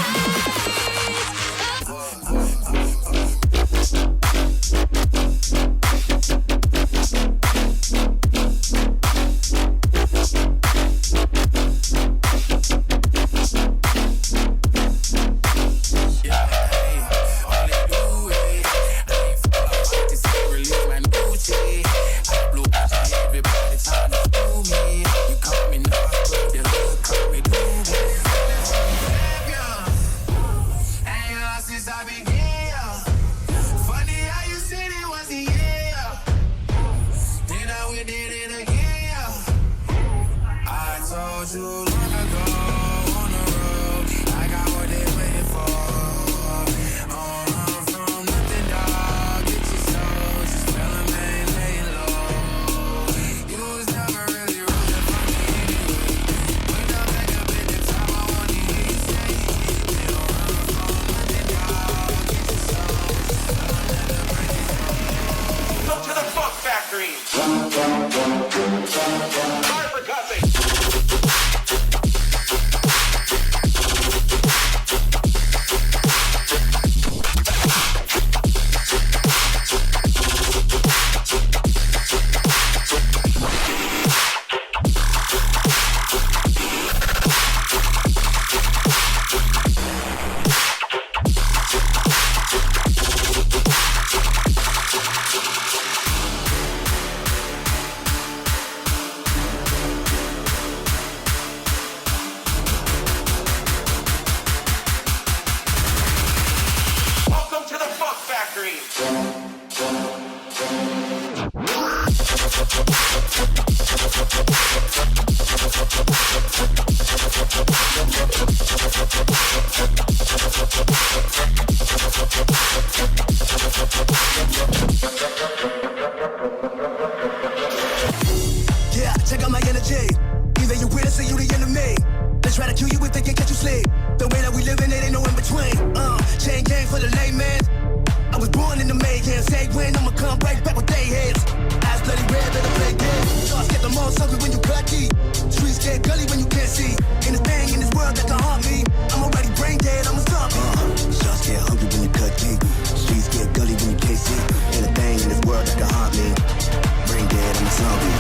Yeah, check out my energy. Either you witness or you the enemy. They try to kill you if they can catch you sleep. The way that we living, it ain't no in between. Chain gang for the layman. I was born in the mayhem. Say when I'ma come right back with they heads. Eyes bloody red, better play dead. Thoughts get the most hungry when you cut deep. Streets get gully when you can't see. In this thing, in this world that can haunt me. I'm already brain dead, I'm a zombie. Shots get hungry when you cut deep. Streets get gully when you can't see. In this thing, in this world that can haunt me. Brain dead, I'm a zombie.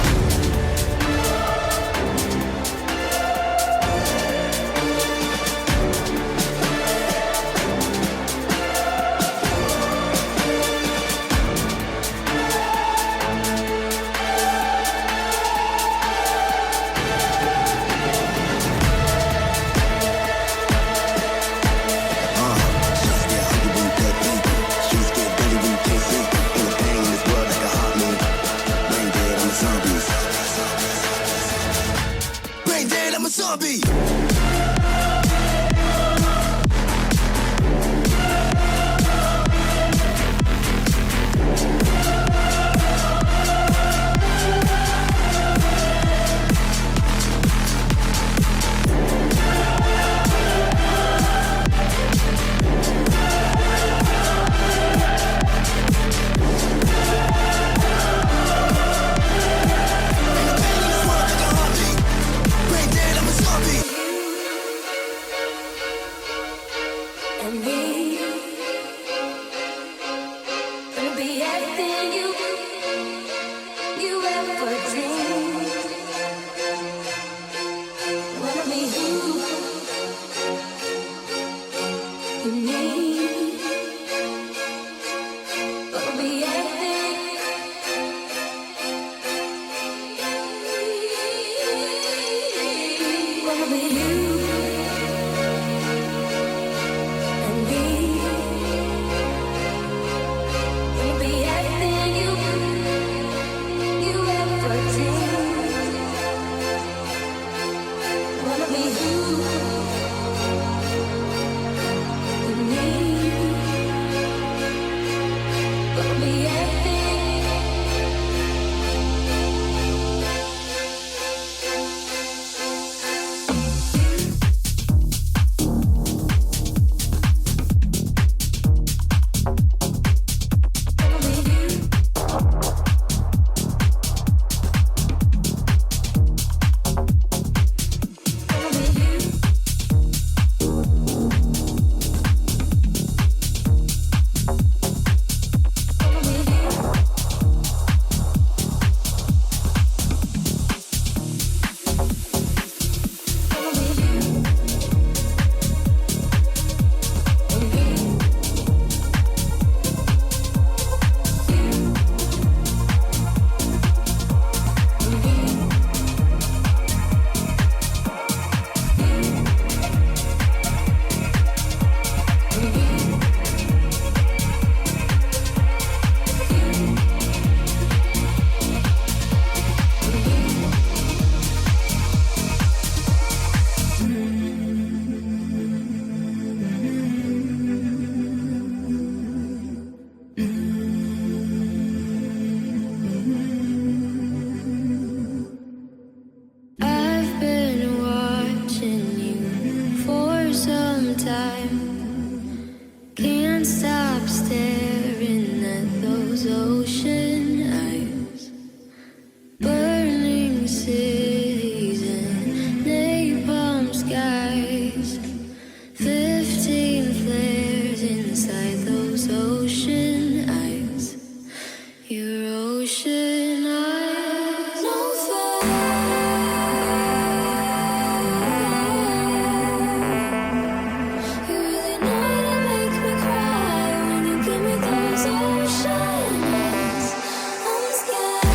Zombie. ever dreamed. Wanna be who you need. Wanna be everything. Wanna be you and me. Wanna be everything you ever dreamed. Wanna be who you need. Wanna be everything. I've been watching you for some time. Can't stop staring at those ocean eyes. Burning cities and napalm skies. 15 flares inside those ocean eyes. Your ocean eyes. No you really know how to make me cry when you give me those ocean eyes. I'm scared.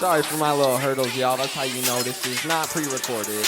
Sorry for my little hurdles, y'all. That's how you know this is not pre-recorded.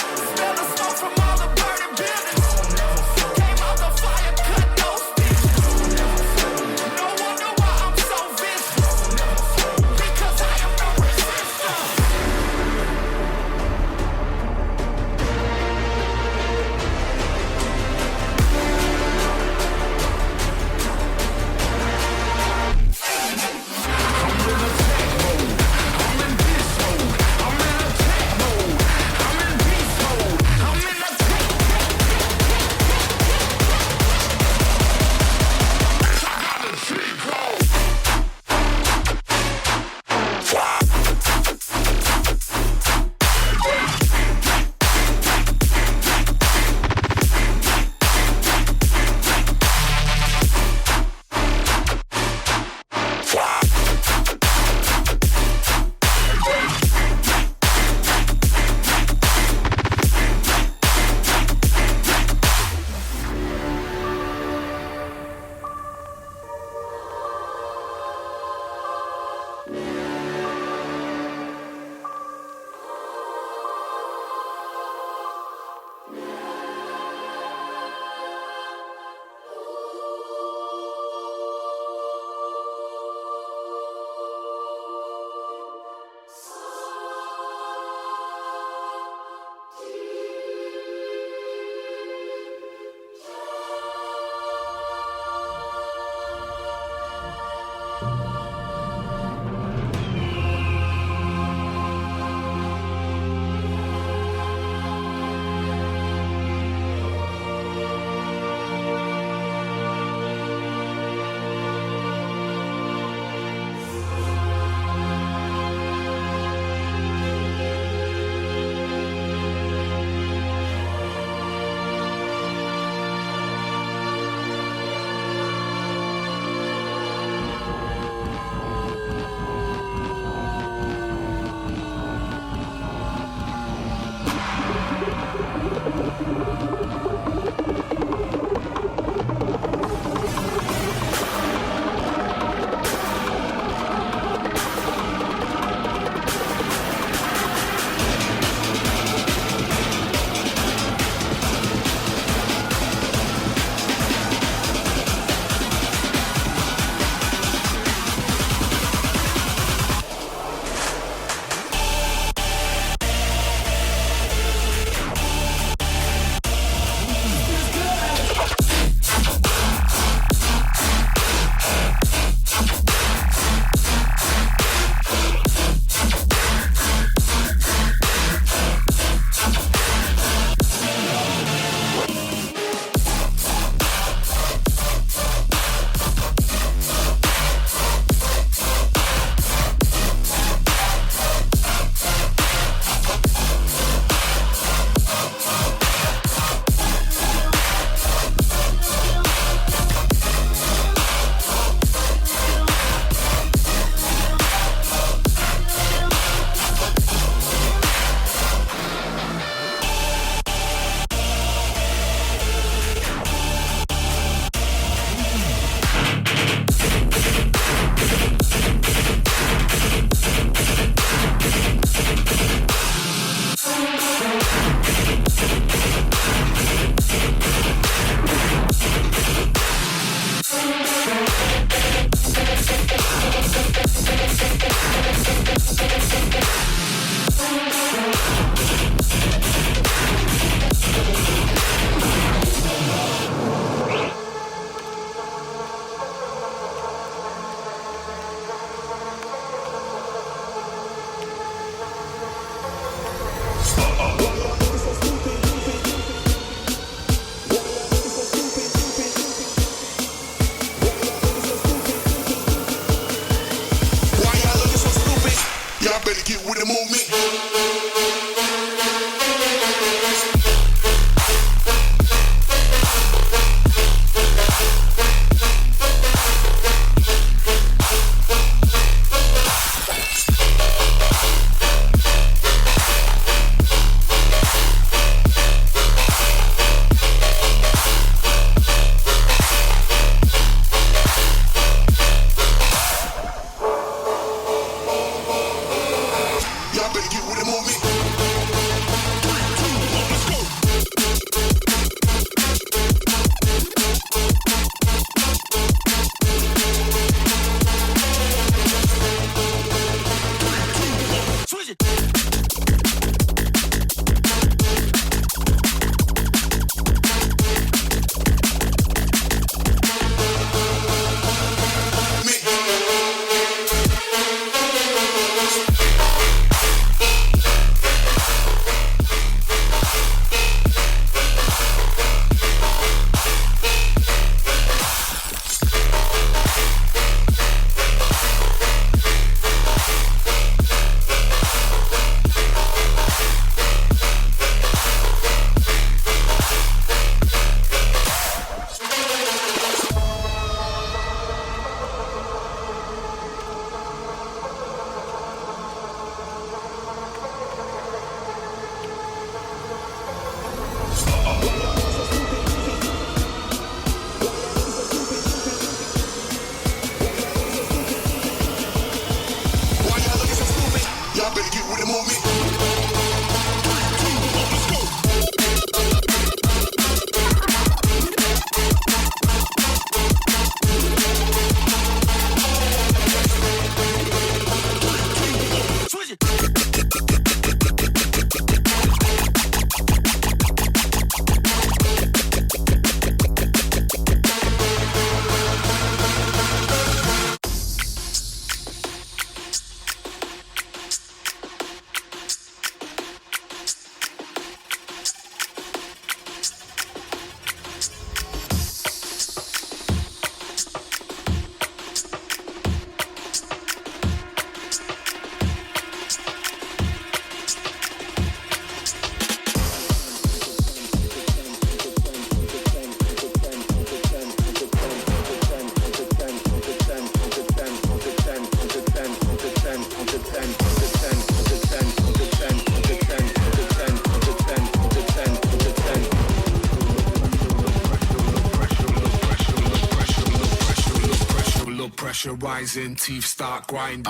pressure rising, teeth start grinding.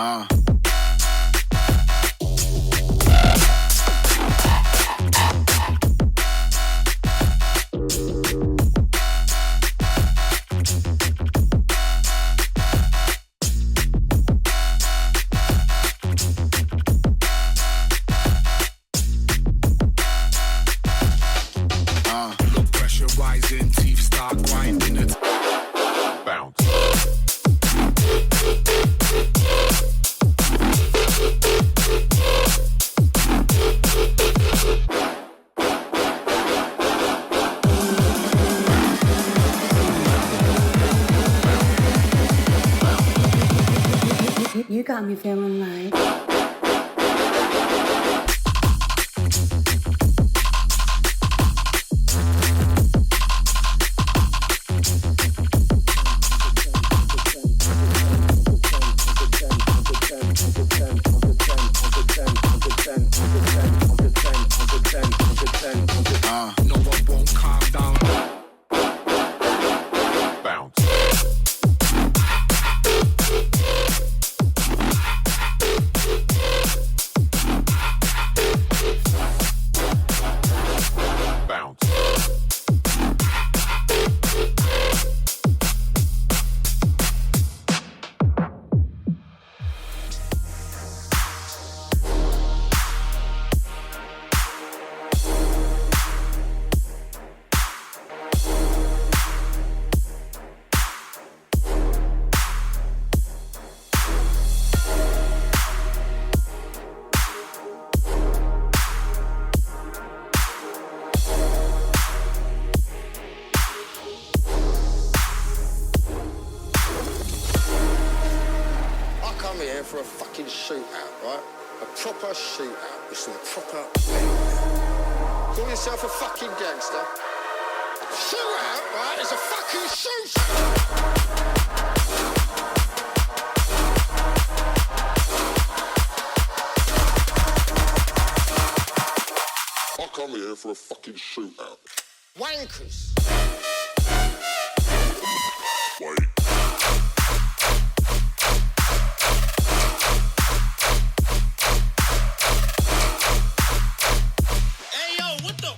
Blood pressure rising, teeth start grinding. Bounce. You got me feeling like No one won't calm down. Bounce. Bounce. I come here for a fucking shootout, right? A proper shootout with some proper call yourself a fucking gangster. Shootout, right? It's a fucking shootout. I come here for a fucking shootout. Wankers. Wait. Hey yo, what the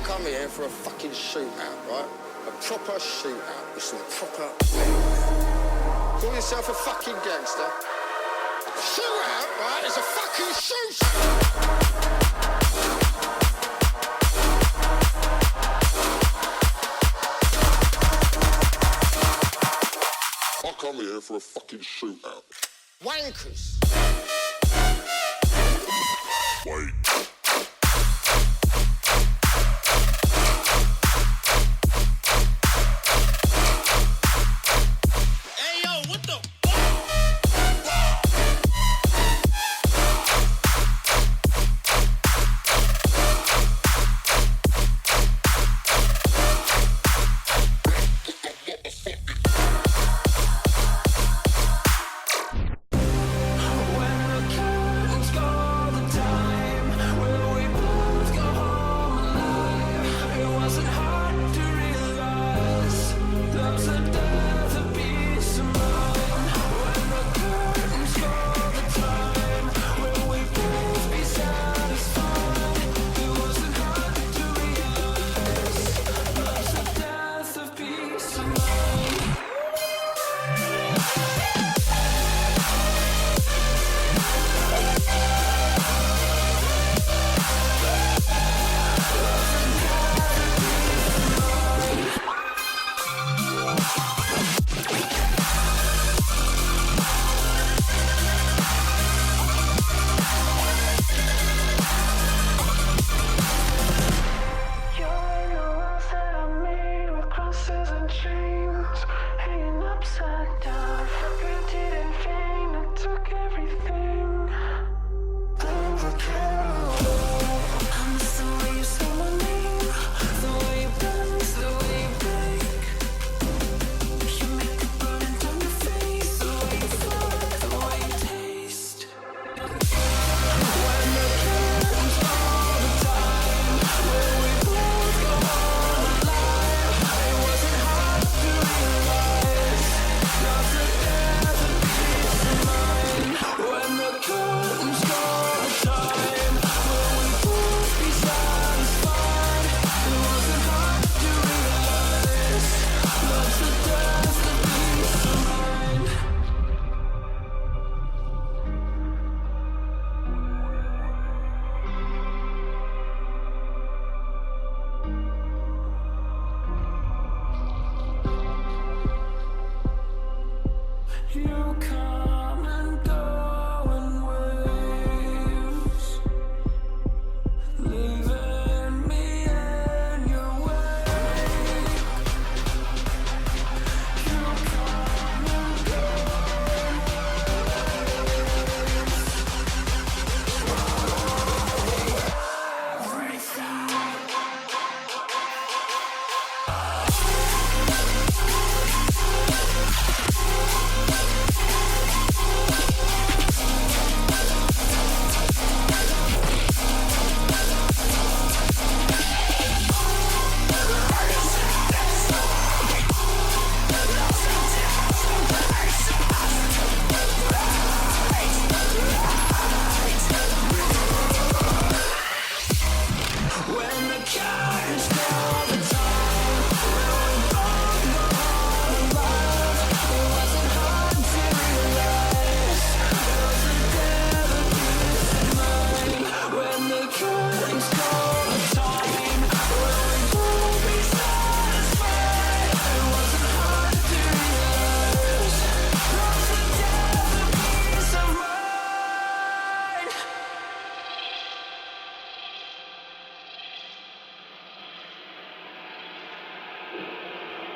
come here for a fucking shootout, right? A proper shootout with some proper call yourself a fucking gangster. Shootout, right? It's a fucking shootout. I come here for a fucking shootout. Wankers. Wait. Hey yo, what the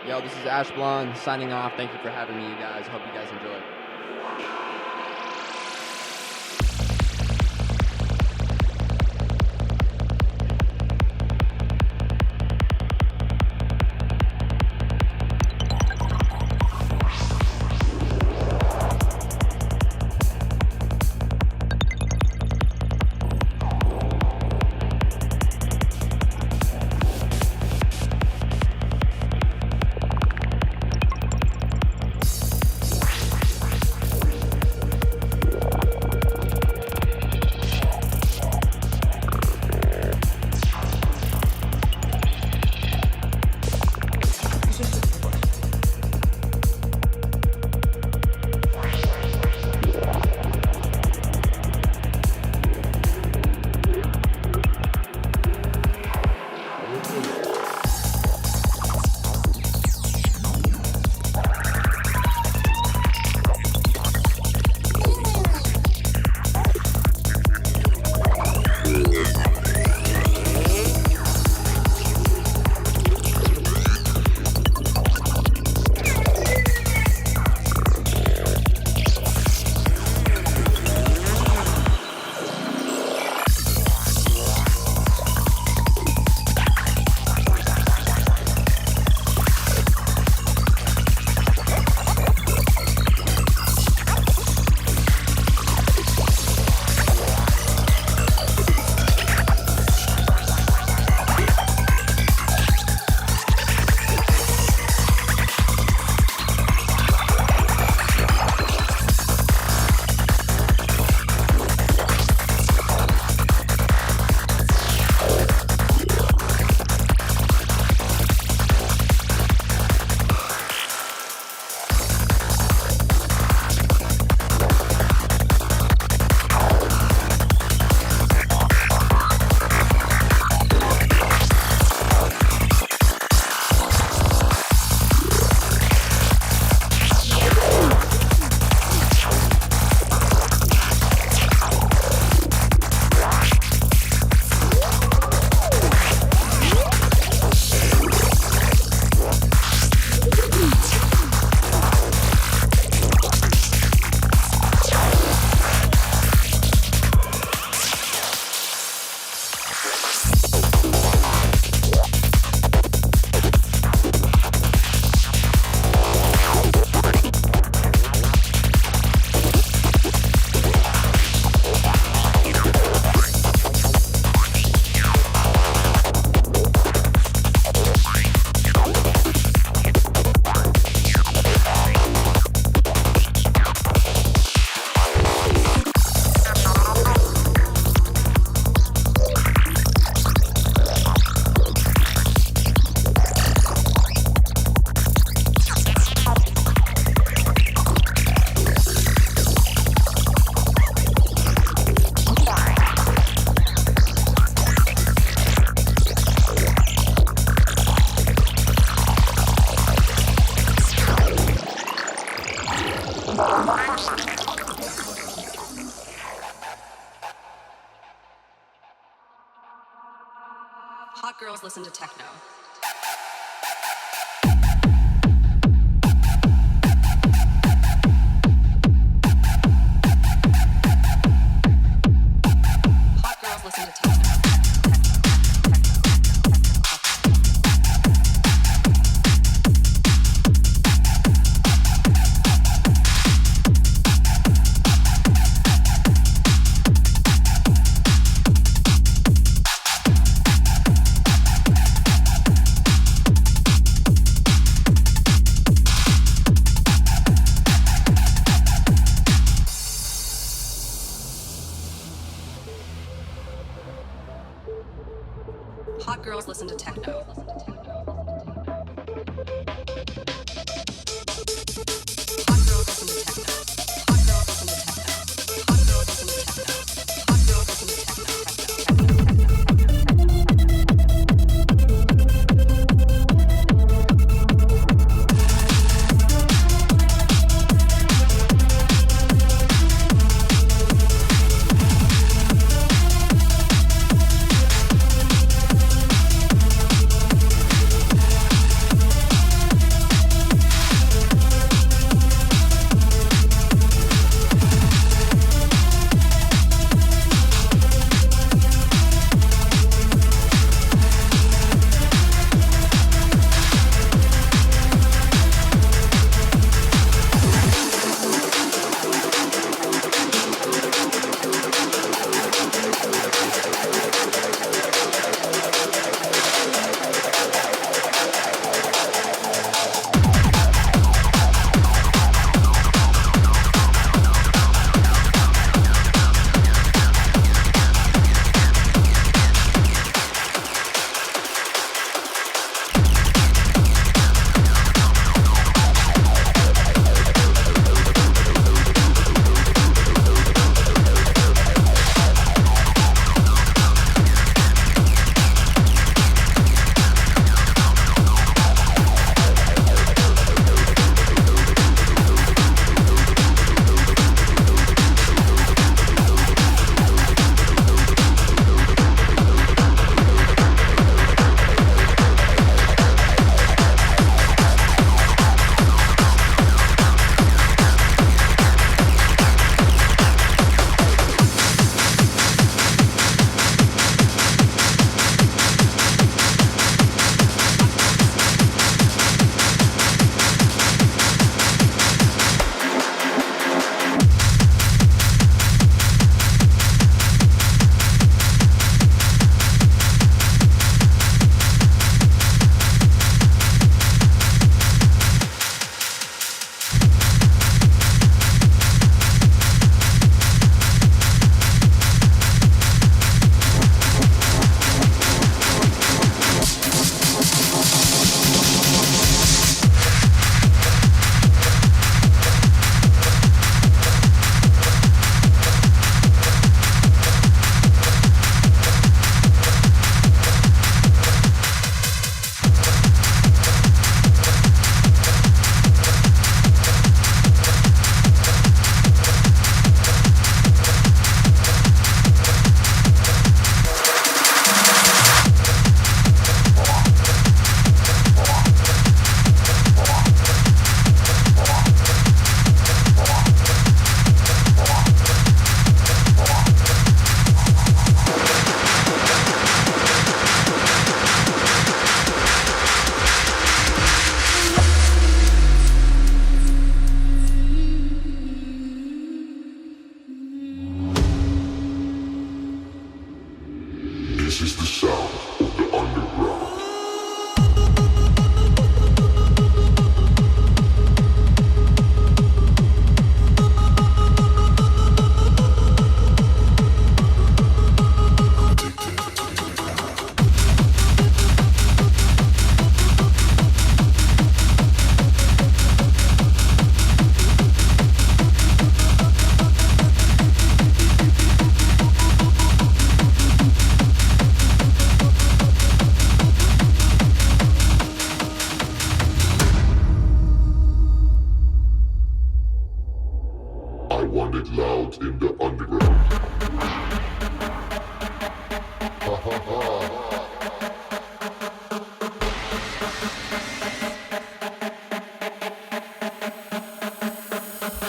Yo, this is Ash Blond signing off. Thank you for having me, you guys. Hope you guys enjoy. Hot girls listen to techno. Hot girls listen to techno.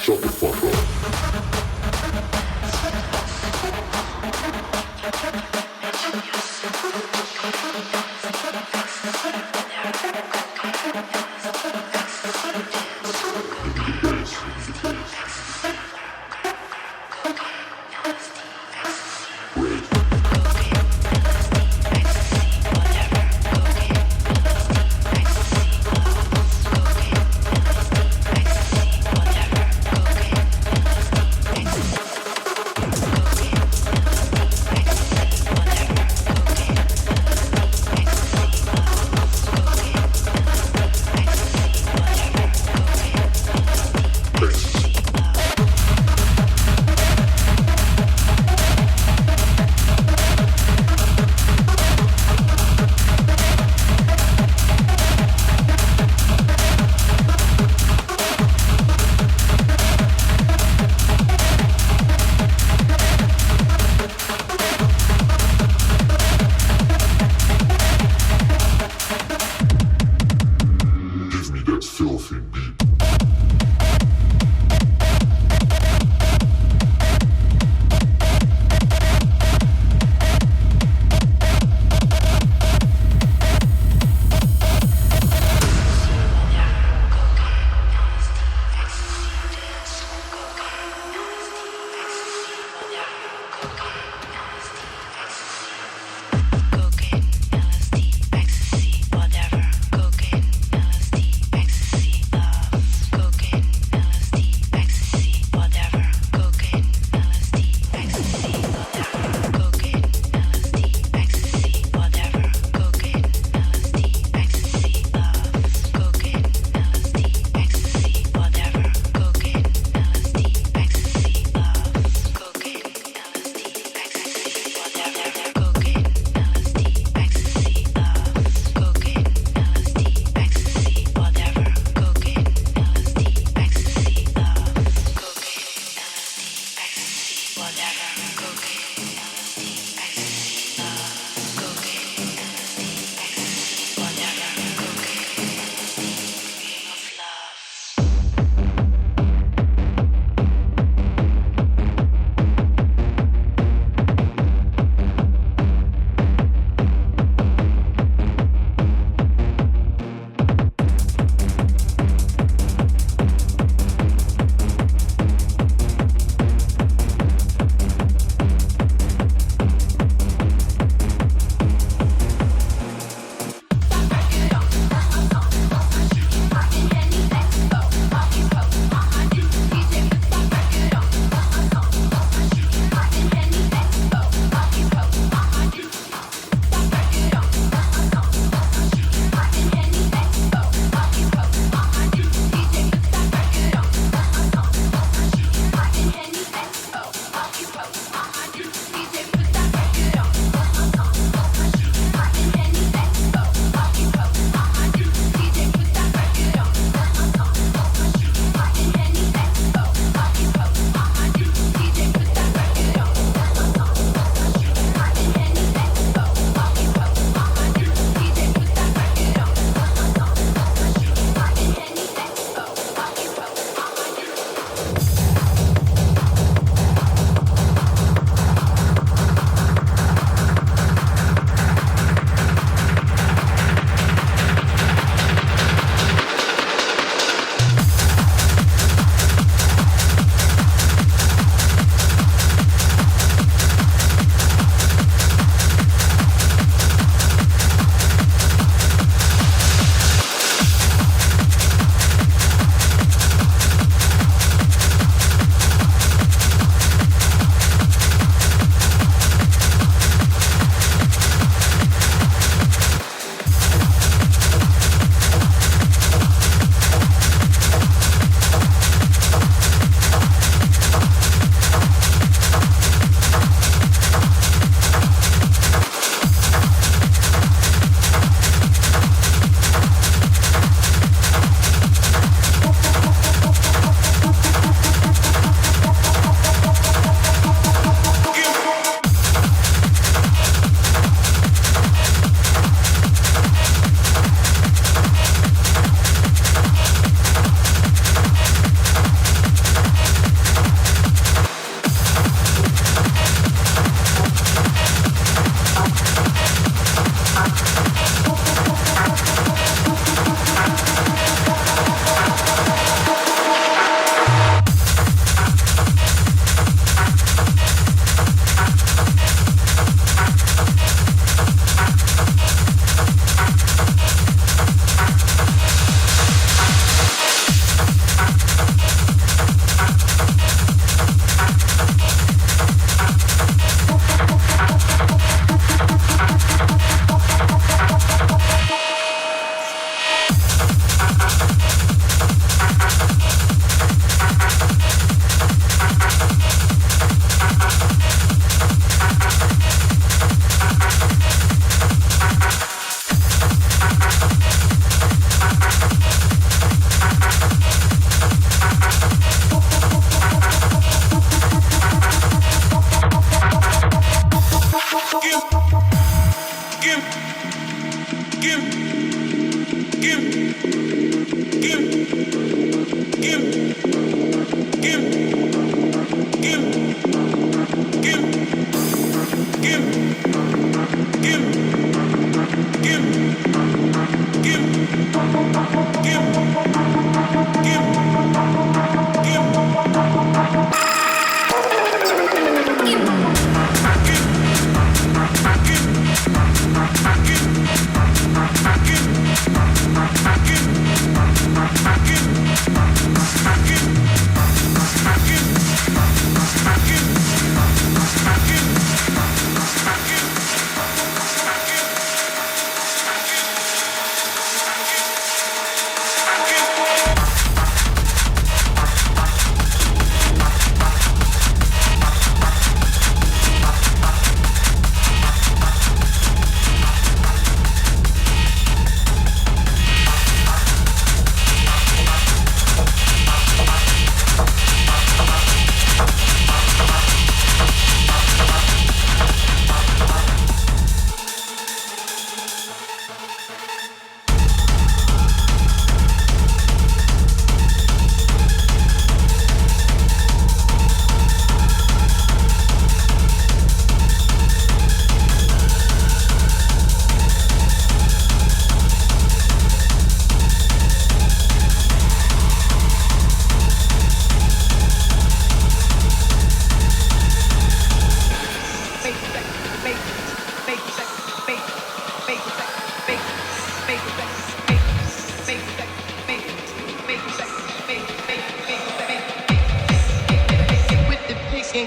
Shut the fuck up.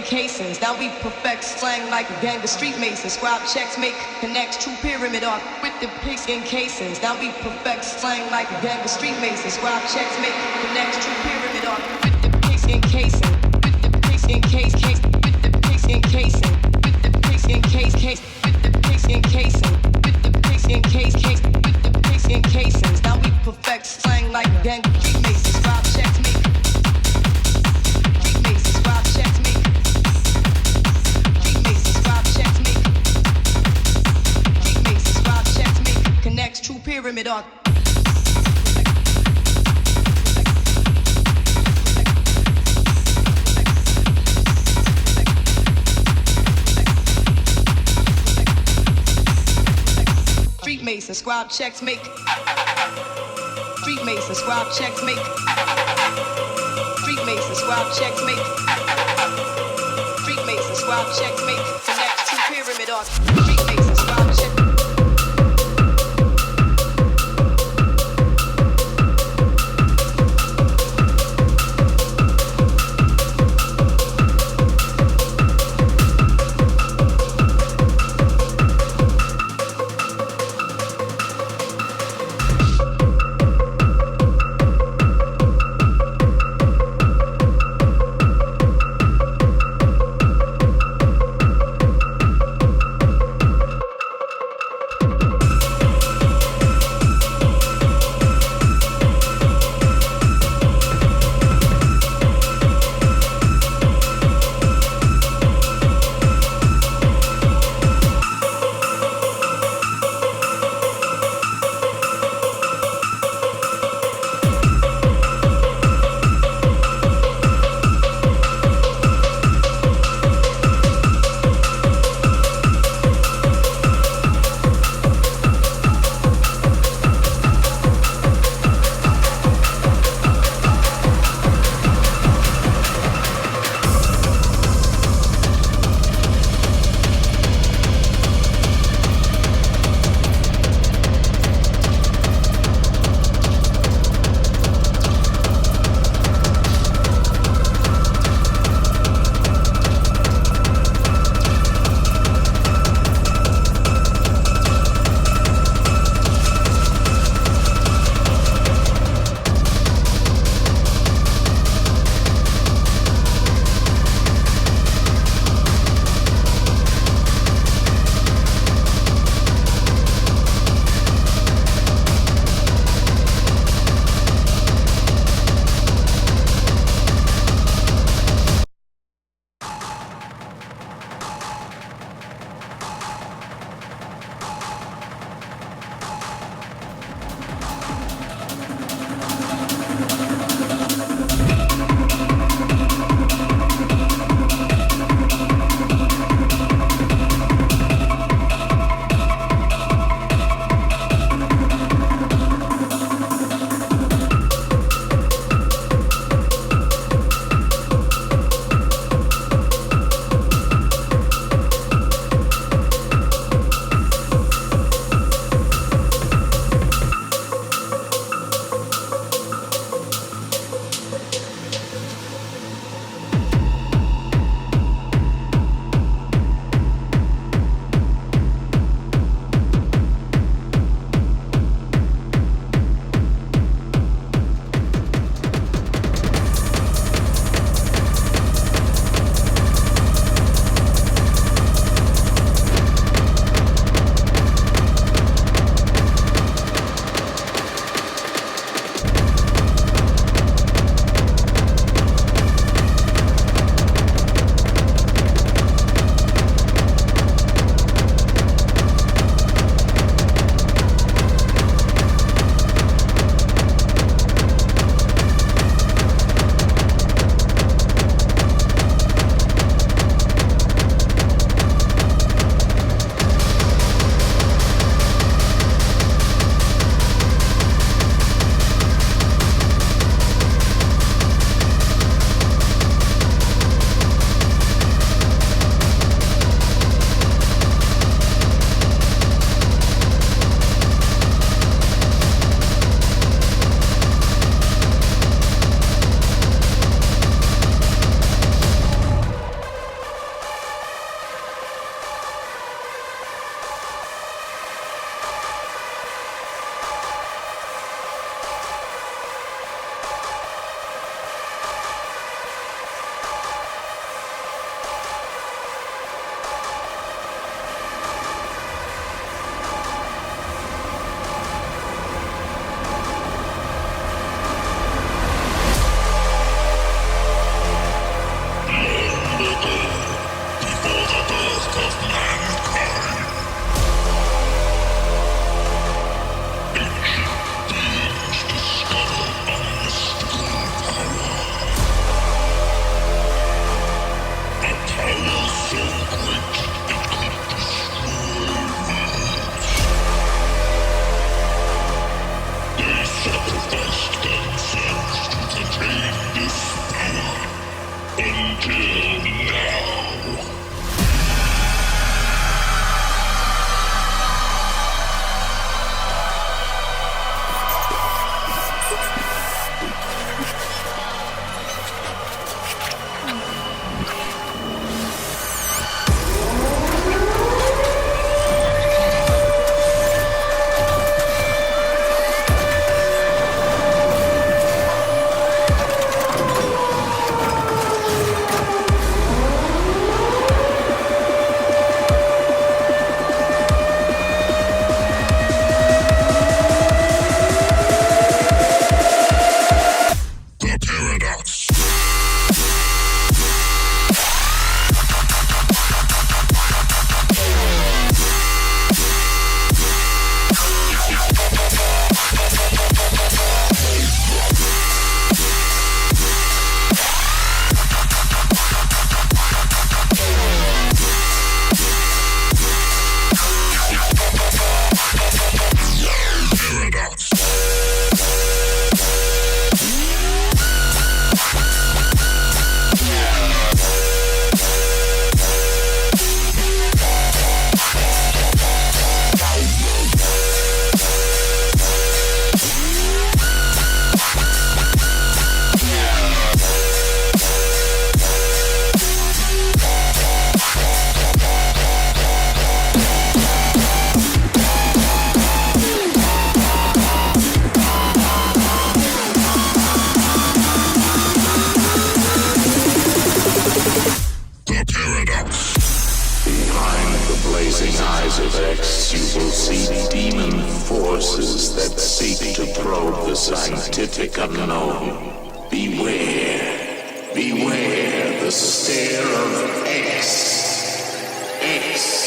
Casings. Now we perfect slang like a gang of street masons. Scribe checks, make connects, true pyramid art with the pigskin casings. Now we perfect slang like a gang of street masons. Scribe checks, make connects, true pyramid art with the pigskin casing. With the pigskin case, with the pigskin casing. With the pigskin case, with the pigskin casing. With the pigskin case, with the pigskin casings. Now we perfect slang like a gang of street masons. Scribe checks, make street masons. Scribe checks, make connects, true pyramid art. Street mason, scribe checks, make. Street mason, scribe checks, make. Street mason, scribe checks, make. Street mason, scribe checks, make. Connects, true pyramid art. Street mason, scribe checks. the scientific unknown. Beware, beware the stare of X. X.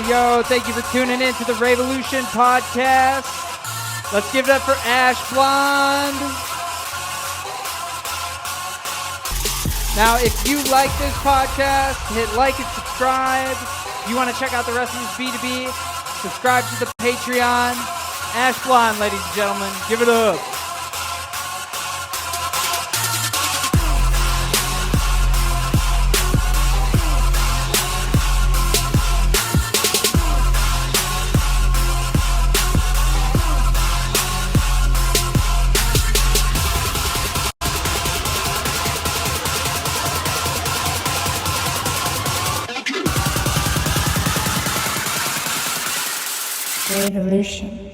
Yo, thank you for tuning in to the Revolution podcast. Let's give it up for Ash Blond. Now, if you like this podcast, hit like and subscribe. If you want to check out the rest of this B2B, subscribe to the Patreon. Ash Blond, ladies and gentlemen, give it up. Revolution.